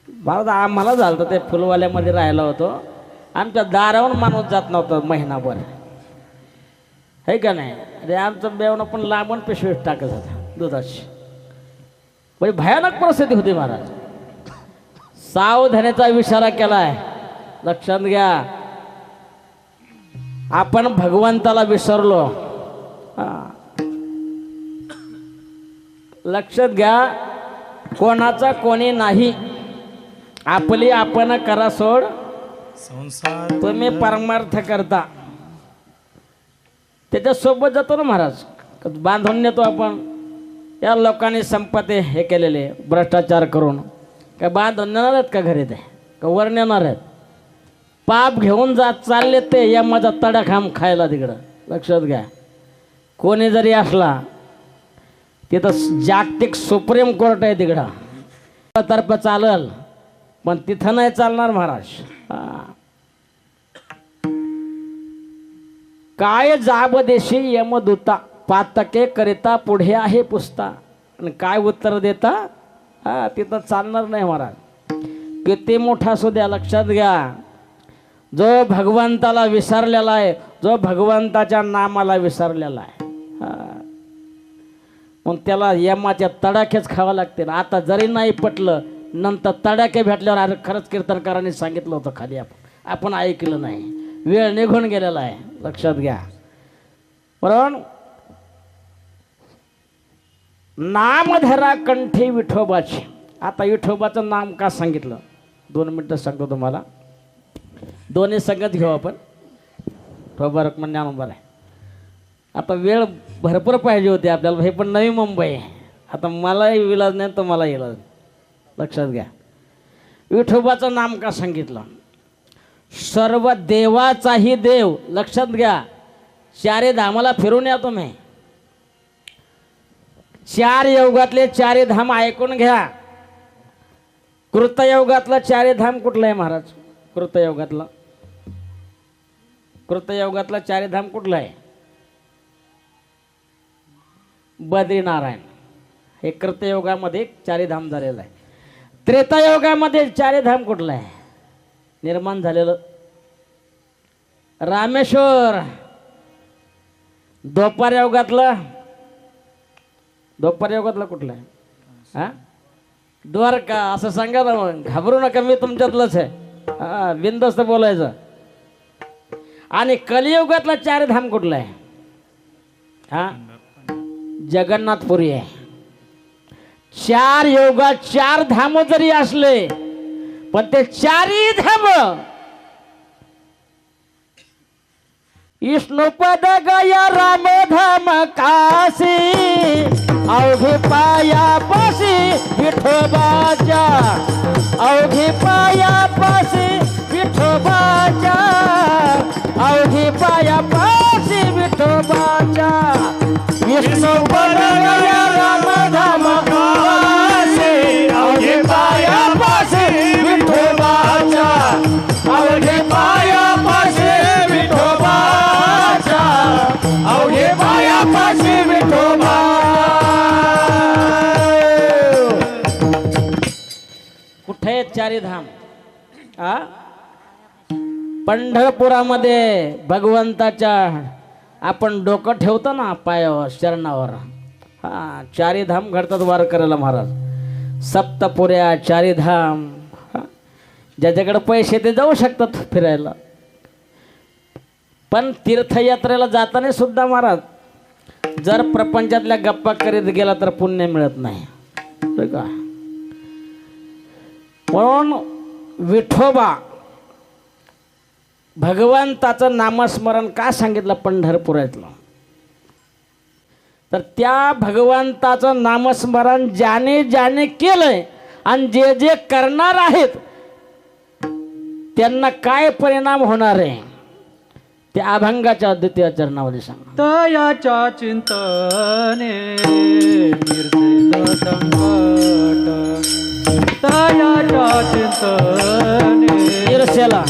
S2: भारत आम्हाला झालं ते फुलवाल्यामध्ये राहिला होतो. आमच्या दारावर माणूस जात नव्हता महिनाभर, है का नाही. अरे आमचं बेवणं पण लांबून पिशवीत टाकत होता दुधाची. म्हणजे भयानक परिस्थिती होती महाराज. सावधानीचा इशारा केलाय, लक्षात घ्या. आपण भगवंताला विसरलो. लक्षात घ्या, कोणाचा कोणी नाही. आपली आपण करा सोड
S3: संसार.
S2: तुम्ही परमार्थ करता त्याच्यासोबत जातो ना महाराज. बांधून नेतो आपण. या लोकांनी संपत्ती हे केलेले भ्रष्टाचार करून का बांधून नेणार आहेत का घरी? ते का वर नेणार आहेत? पाप घेऊन जात चालले ते या माझा तडाखाम खायला तिकडं. लक्षात घ्या, कोणी जरी असला तिथं जागतिक सुप्रीम कोर्ट आहे तिकडं, तर्फे चालल, पण तिथं नाही चालणार महाराज. काय जाब देशी यमदूता पातके करिता पुढे आहे पुसता. आणि काय उत्तर देता? तिथं चालणार नाही महाराज. किती मोठा असू द्या, लक्षात घ्या. जो भगवंताला विसरलेला आहे, जो भगवंताच्या नामाला विसरलेला आहे, मग त्याला यमाच्या तडाखेच खावं लागते. आता जरी नाही पटलं, नंतर तडाखे भेटल्यावर अरे खरंच कीर्तनकारांनी सांगितलं होतं खाली, आपण ऐकलं नाही. वेळ निघून गेलेला आहे, लक्षात घ्या. म्हणून नामधरा कंठी विठोबाची. आता विठोबाचं नाम का सांगितलं? 2 मिनटं सांगतो तुम्हाला. दोन्ही संगत घेऊ आपण. विठोबा रखुमाई ज्ञानोबा आहे. आता वेळ भरपूर पाहिजे होती आपल्याला. हे पण नवी मुंबई आहे. आता मलाही विलाज नाही, तर मला इलाज. लक्षात घ्या, विठोबाचं नाम का सांगितलं? सर्व देवाचाही देव. लक्षात घ्या, 4 धामाला फिरून या तुम्ही. 4 युगातले 4 धाम ऐकून घ्या. कृतयुगातलं 4 धाम कुठलं आहे महाराज? कृतयुगातलं 4 धाम कुठलं आहे? बद्रीनारायण. हे कृतयुगामध्ये 4 धाम झालेलं आहे. त्रेतायुगामध्ये 4 धाम कुठलं आहे निर्माण झालेलं? रामेश्वर. द्वापार युगातलं कुठलं आहे? हा द्वारका असं सांगा ना, मग घाबरू नका, मी तुमच्यातलंच आहे. हा बिनधास्त बोलायचं. आणि कलियुगातला 4 धाम कुठला आहे? हा जगन्नाथपुरी आहे. 4 योगात 4 धाम जरी असले, पण ते 4ही धाम विष्णुपद गया राम धाम काशी, अवघे पायापाशी विठोबाच्या, अवघे पायापाशी विठोबाच्या, अवघे पायापाशी विठोबाच्या. विष्णुपद गया राम धाम काशी, अवघे पायापाशी विठोबाच्या, अवघे पायापाशी विठोबाच्या, अवघे पायापाशी विठोबा. कुठे आहेत 4ही धाम? आ पंढरपुरामध्ये भगवंताच्या आपण डोकं ठेवतो ना पायावर, चरणावर. हा 4ही धाम घडतात वारकऱ्याला महाराज. सप्तपुऱ्या 4ही धाम. ज्याच्याकडे पैसे ते जाऊ शकतात फिरायला. पण तीर्थयात्रेला जाताना सुद्धा महाराज जर प्रपंचातल्या गप्पा करीत गेला तर पुण्य मिळत नाही, बरं का. म्हणून विठोबा भगवंताचं नामस्मरण का सांगितलं पंढरपुरातलं? तर त्या भगवंताचं नामस्मरण ज्याने ज्याने केलंय आणि जे जे करणार आहेत त्यांना काय परिणाम होणार आहे ते अभंगाच्या द्वितीय चरणामध्ये सांगा.
S3: तयाच्या चिंतने निर्जल संकट, तयाच्या चिंतने
S2: ईर्ष्याला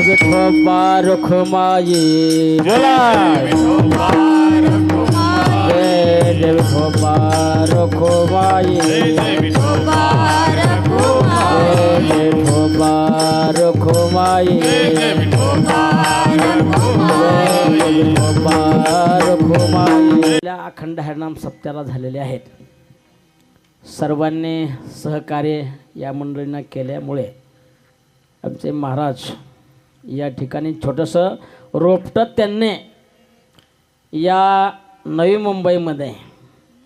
S2: विठोबा रुखमाई बोला, जय विठोबा रुखमाई, जय विठोबा रुखमाई, जय विठोबा रुखमाई. अखंड हरिनाम सप्त्याला झालेले आहेत. सर्वांनी सहकार्य या मंडळींना केल्यामुळे आमचे महाराज या ठिकाणी छोटंसं रोपटं त्यांनी या नवी मुंबईमध्ये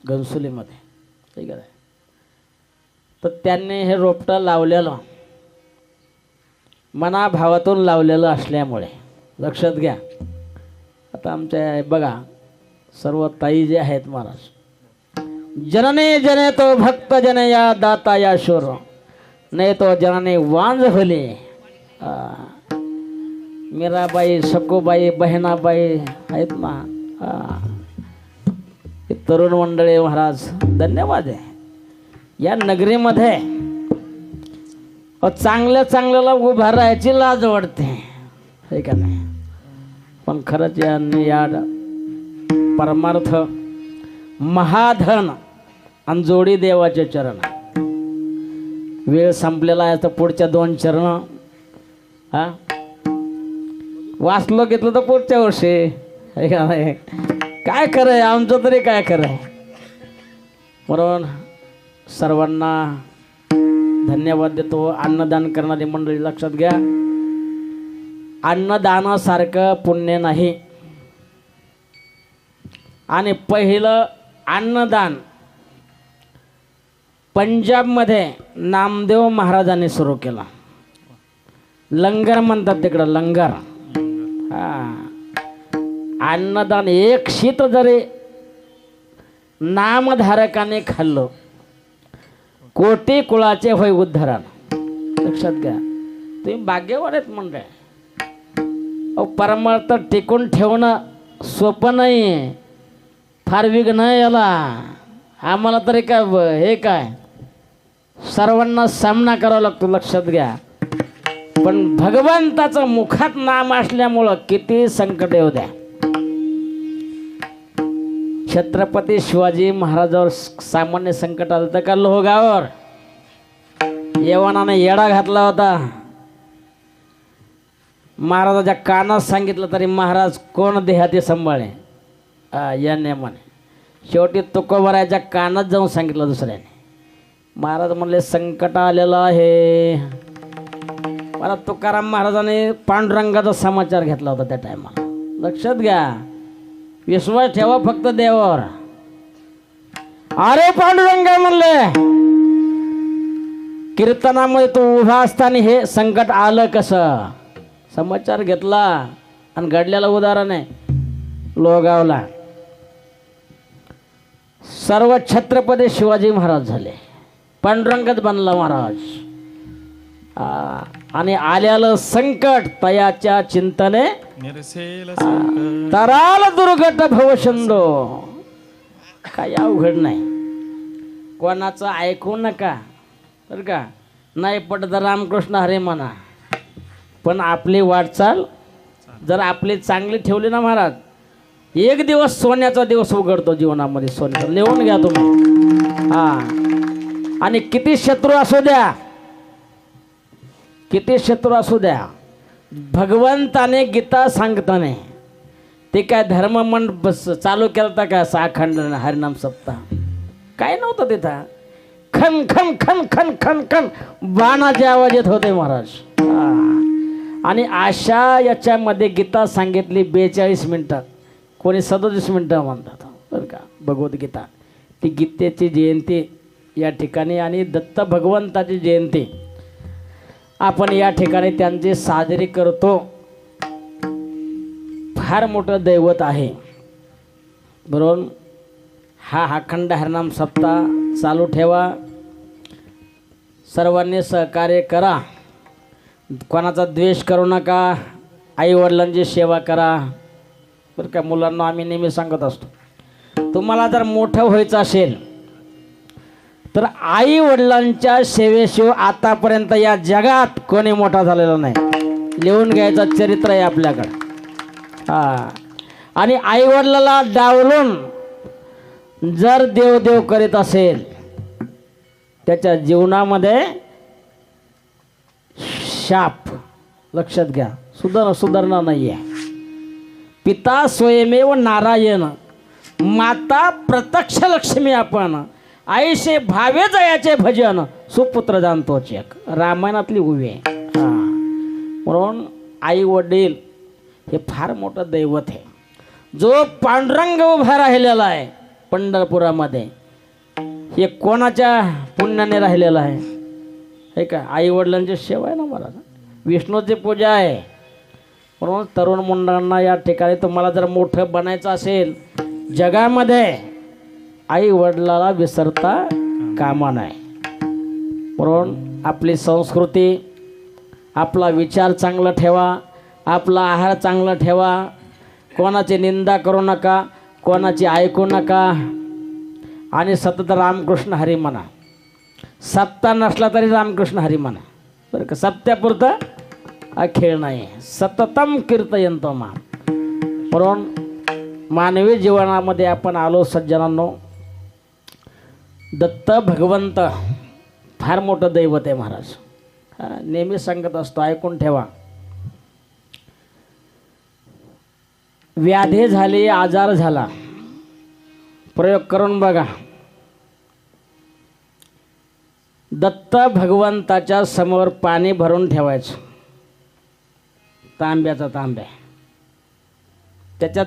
S2: घनसोलीमध्ये, ठीक आहे, तर त्यांनी हे रोपटं लावलेलं मनाभावातून लावलेलं असल्यामुळे लक्षात घ्या. आता आमच्या बघा सर्व ताई जे आहेत महाराज, जनने जने तो भक्त जने या दाता या शोर, नाही तो जनने वांज भले. मीराबाई, सकोबाई, बहिणाबाई आहेत ना. तरुण मंडळी महाराज धन्यवाद आहे. या नगरीमध्ये चांगल्या चांगल्याला उभा राहायची लाज वाटते, हे का नाही. पण खरंच या परमार्थ महाधन आणि जोडी देवाचे चरण. वेळ संपलेला आहे तर पुढच्या 2 चरण हा वाचलो घेतलं तर पुढच्या वर्षी, हे का नाही. काय खरं आहे आमचं तरी, काय खरं आहे. म्हणून सर्वांना धन्यवाद देतो. अन्नदान करणारी मंडळी लक्षात घ्या, अन्नदानासारखं पुण्य नाही. आणि पहिलं अन्नदान पंजाबमध्ये नामदेव महाराजांनी सुरू केला. लंगर म्हणतात तिकडं, लंगर. हा, अन्नदान एक शीत जरी नामधारकाने खाल्लं, कोटी कुळाचे होय उद्धारण. लक्षात घ्या, तुम्ही भाग्यवान आहेत म्हणजे. अहो, परमार्थ टिकून ठेवणं सोपं नाही आहे, फार विघ्न आहे याला. आम्हाला तरी काय हे काय सर्वांना सामना करावा लागतो. लक्षात घ्या, पण भगवंताचं मुखात नाम असल्यामुळं किती संकट येऊ द्या. छत्रपती शिवाजी महाराजावर सामान्य संकट आलं तर का लोहगावर यवनाने येडा घातला होता. महाराजाच्या कानात सांगितलं तरी महाराज कोण देहाती सांभाळे या नियमाने. शेवटी तुकोबराच्या कानात जाऊन सांगितलं दुसऱ्याने. महाराज म्हणले संकट आलेलं आहे. मला तुकाराम महाराजाने पांडुरंगाचा समाचार घेतला होता त्या टायमाला. लक्षात घ्या, विश्वास ठेवा फक्त देवावर. अरे पांडुरंगा म्हणले, कीर्तनामध्ये तो उभा असताना हे संकट आलं कसं. समाचार घेतला आणि घडलेलं उदाहरण आहे लोहगावला. सर्व छत्रपती शिवाजी महाराज झाले, पांडुरंगच बनला महाराज. आणि आल्यालं संकट तयाच्या चिंतने तराल दुर्घट भवशंदो. काही अवघड नाही, कोणाचं ऐकू नका बरं का. नाही पटत रामकृष्ण हरे म्हणा, पण आपली वाटचाल जर आपली चांगली ठेवली ना महाराज, एक दिवस सोन्याचा दिवस उघडतो जीवनामध्ये. सोन्याचा लिहून घ्या तुम्ही. हा, आणि किती शत्रू असू द्या, किती शत्रू असू द्या, भगवंताने गीता सांगताने ते काय धर्ममंड बस चालू केलता का अखंड हरिनाम सप्ताह काय नव्हतं तिथं. खन खन खन खन खन खन बाणाचे आवाज येत होते महाराज. आणि अशा याच्यामध्ये गीता सांगितली 42 मिनटं, कोणी 37 मिनटं म्हणतात बरं का. भगवद्गीता ती गीतेची जयंती या ठिकाणी आणि दत्त भगवंताची जयंती आपण या ठिकाणी त्यांचे साजरे करतो. फार मोठं दैवत आहे बरोबर. हा अखंड हरिनाम सप्ताह चालू ठेवा, सर्वांनी सहकार्य करा, कोणाचा द्वेष करू नका, आईवडिलांची सेवा करा बरं का. मुलांना आम्ही नेहमी सांगत असतो, तुम्हाला जर मोठं व्हायचं असेल तर आई वडिलांच्या सेवेशिवाय आतापर्यंत या जगात कोणी मोठा झालेला नाही. लिहून घ्यायचं चरित्र आहे आपल्याकडं. हा, आणि आई वडिलाला डावलून जर देवदेव करीत असेल त्याच्या जीवनामध्ये शाप. लक्षात घ्या, सुधारणा नाही आहे. पिता स्वयमेव नारायण, माता प्रत्यक्ष लक्ष्मी आपण, आईशे भावे जयाचे भजन, सुपुत्र जाणतो चेक. रामायणातली उभी आहे. म्हणून आई वडील हे फार मोठं दैवत आहे. जो पांडुरंग उभा राहिलेला आहे पंढरपुरामध्ये, हे कोणाच्या पुण्याने राहिलेलं आहे हे का. आई वडिलांची सेवा आहे ना महाराज, विष्णूची पूजा आहे. म्हणून तरुण मंडळांना या ठिकाणी तुम्हाला जर मोठं बनायचं असेल जगामध्ये, आई वडिलाला विसरता कामा नाही. म्हणून आपली संस्कृती, आपला विचार चांगला ठेवा, आपला आहार चांगला ठेवा, कोणाची निंदा करू नका, कोणाची ऐकू नका, आणि सतत रामकृष्ण हरी म्हणा. सत्ता नसला तरी रामकृष्ण हरी म्हणा बरं का. सत्यापुरतं हा खेळ नाही, सततम कीर्तयंतो मा. म्हणून मानवी जीवनामध्ये आपण आलो सज्जनांनो. दत्त भगवंत फार मोठं दैवत आहे महाराज. नेहमी सांगत असतो, ऐकून ठेवा. व्याधी झाली, आजार झाला, प्रयोग करून बघा. दत्त भगवंताच्या समोर पाणी भरून ठेवायचं, तांब्याचा तांब्या, त्याच्यात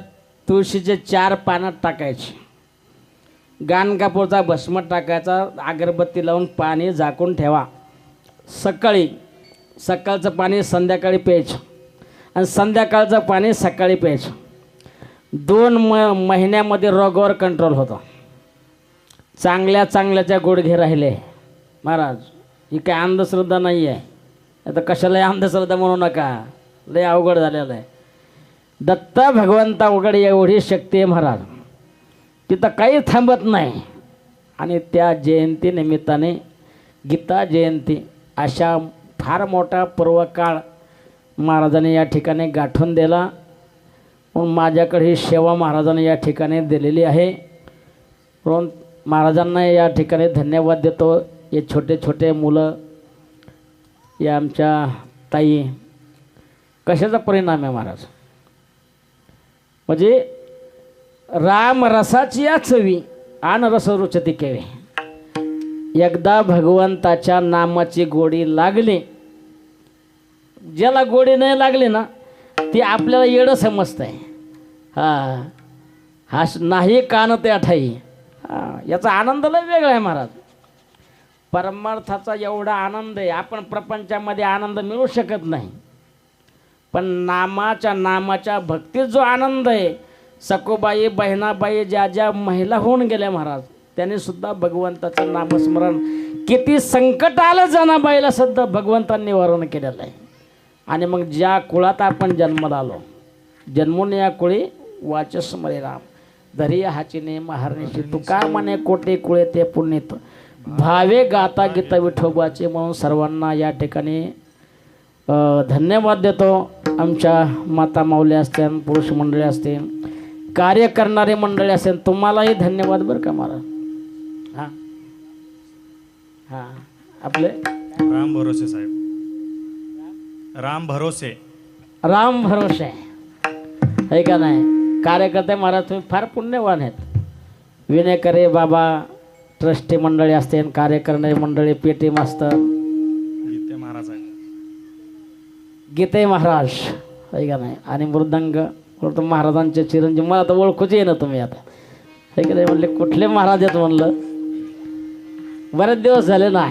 S2: तुळशीचे 4 पानं टाकायची, गाणगापूरचा भस्म टाकायचा, अगरबत्ती लावून पाणी झाकून ठेवा. सकाळचं पाणी संध्याकाळी प्यायचं आणि संध्याकाळचं पाणी सकाळी प्यायचं. 2 महिन्यामध्ये रोगावर कंट्रोल होतो. चांगल्याच्या गुडघे राहिले महाराज. ही काय अंधश्रद्धा नाही आहे. आता कशाला अंधश्रद्धा म्हणू नका, लय अवघड झालेलं आहे. दत्त भगवंता उघड एवढी शक्ती आहे महाराज, तिथं काही थांबत नाही. आणि त्या जयंतीनिमित्ताने गीता जयंती अशा फार मोठा पर्वकाळ महाराजांनी या ठिकाणी गाठून दिला. म्हणून माझ्याकडे ही सेवा महाराजांनी या ठिकाणी दिलेली आहे. म्हणून महाराजांना या ठिकाणी धन्यवाद देतो. हे छोटे छोटे मुलं, या आमच्या ताई, कशाचा परिणाम आहे महाराज? म्हणजे राम रसाची या चवी आन रस रुचती केवे. एकदा भगवंताच्या नामाची गोडी लागली, ज्याला गोडी नाही लागली ना ती आपल्याला येडं समजतंय. हा नाही कान ते ठाई. याचा आनंद लय वेगळा आहे महाराज. परमार्थाचा एवढा आनंद आहे, आपण प्रपंचामध्ये आनंद मिळू शकत नाही. पण नामाच्या भक्तीत जो आनंद आहे, सकोबाई बहिणाबाई ज्या महिला होऊन गेल्या महाराज, त्यांनी सुद्धा भगवंताचं नामस्मरण, किती संकट आलं जनाबाईला सुद्धा भगवंतांनी निवारण केलेलं आहे. आणि मग ज्या कुळात आपण जन्माला आलो, जन्मून या कुळी वाचस्मरे राम, धरी हाची नेम हरणीची, तुका म्हणे कोटे कुळे ते पुण्यत, भावे गाता गीता विठोबाचे. म्हणून सर्वांना या ठिकाणी धन्यवाद देतो. आमच्या माता माऊली असतील, पुरुष मंडळी असतील, कार्य करणारे मंडळी असेल, तुम्हालाही धन्यवाद बरं का महाराज. हां हां आपले
S3: राम भरोसे साहेब, राम भरोसे
S2: आहे का नाही? कार्यकर्ते महाराज तुम्ही फार पुण्यवान आहेत. विनयकरे बाबा, ट्रस्टी मंडळी असतील, कार्य करणारी मंडळी, पेटी मास्तर,
S3: गीते महाराज आहेत,
S2: गीते महाराज आहे का नाही, आणि मृदंग बोलतो महाराजांचे चिरंजीव. मला आता ओळखूच आहे ना तुम्ही आता, हे का नाही? म्हणले कुठले महाराज आहेत म्हणलं, बरेच दिवस झाले ना.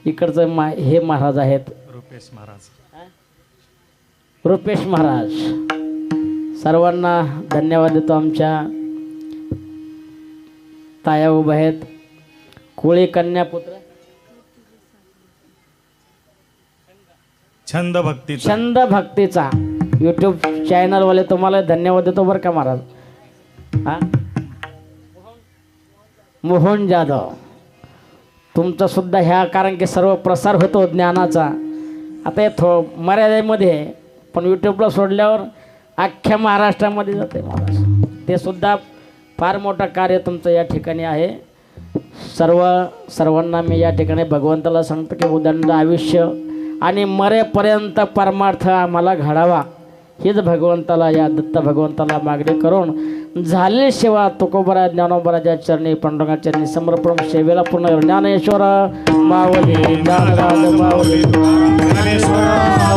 S2: इकडचं हे महाराज आहेत
S3: रुपेश महाराज,
S2: रुपेश महाराज. सर्वांना धन्यवाद देतो. आमच्या ताया उभ्या आहेत, कोळी कन्या पुत्र, छंद भक्तीचा यूट्यूब चॅनलवाले तुम्हाला धन्यवाद देतो बरं का महाराज. हां मोहन जाधव, तुमचा सुद्धा ह्या, कारण की सर्व प्रसार होतो ज्ञानाचा. आता हे मर्यादेमध्ये आहे, पण यूट्यूबला सोडल्यावर अख्ख्या महाराष्ट्रामध्ये जाते महाराज. ते सुद्धा फार मोठं कार्य तुमचं या ठिकाणी आहे. सर्वांना मी या ठिकाणी भगवंताला सांगतो की उदंड आयुष्य आणि मरेपर्यंत परमार्थ आम्हाला घडावा, हीच भगवंताला, या दत्त भगवंताला मागणी करून झालेली सेवा तुकोबरा ज्ञानोबराच्या चरणी, पांडुरंगाच्या चरणी समर्पण. सेवेला पूर्ण ज्ञानेश्वर माऊली, ज्ञानराज माऊली,
S3: ज्ञानेश्वर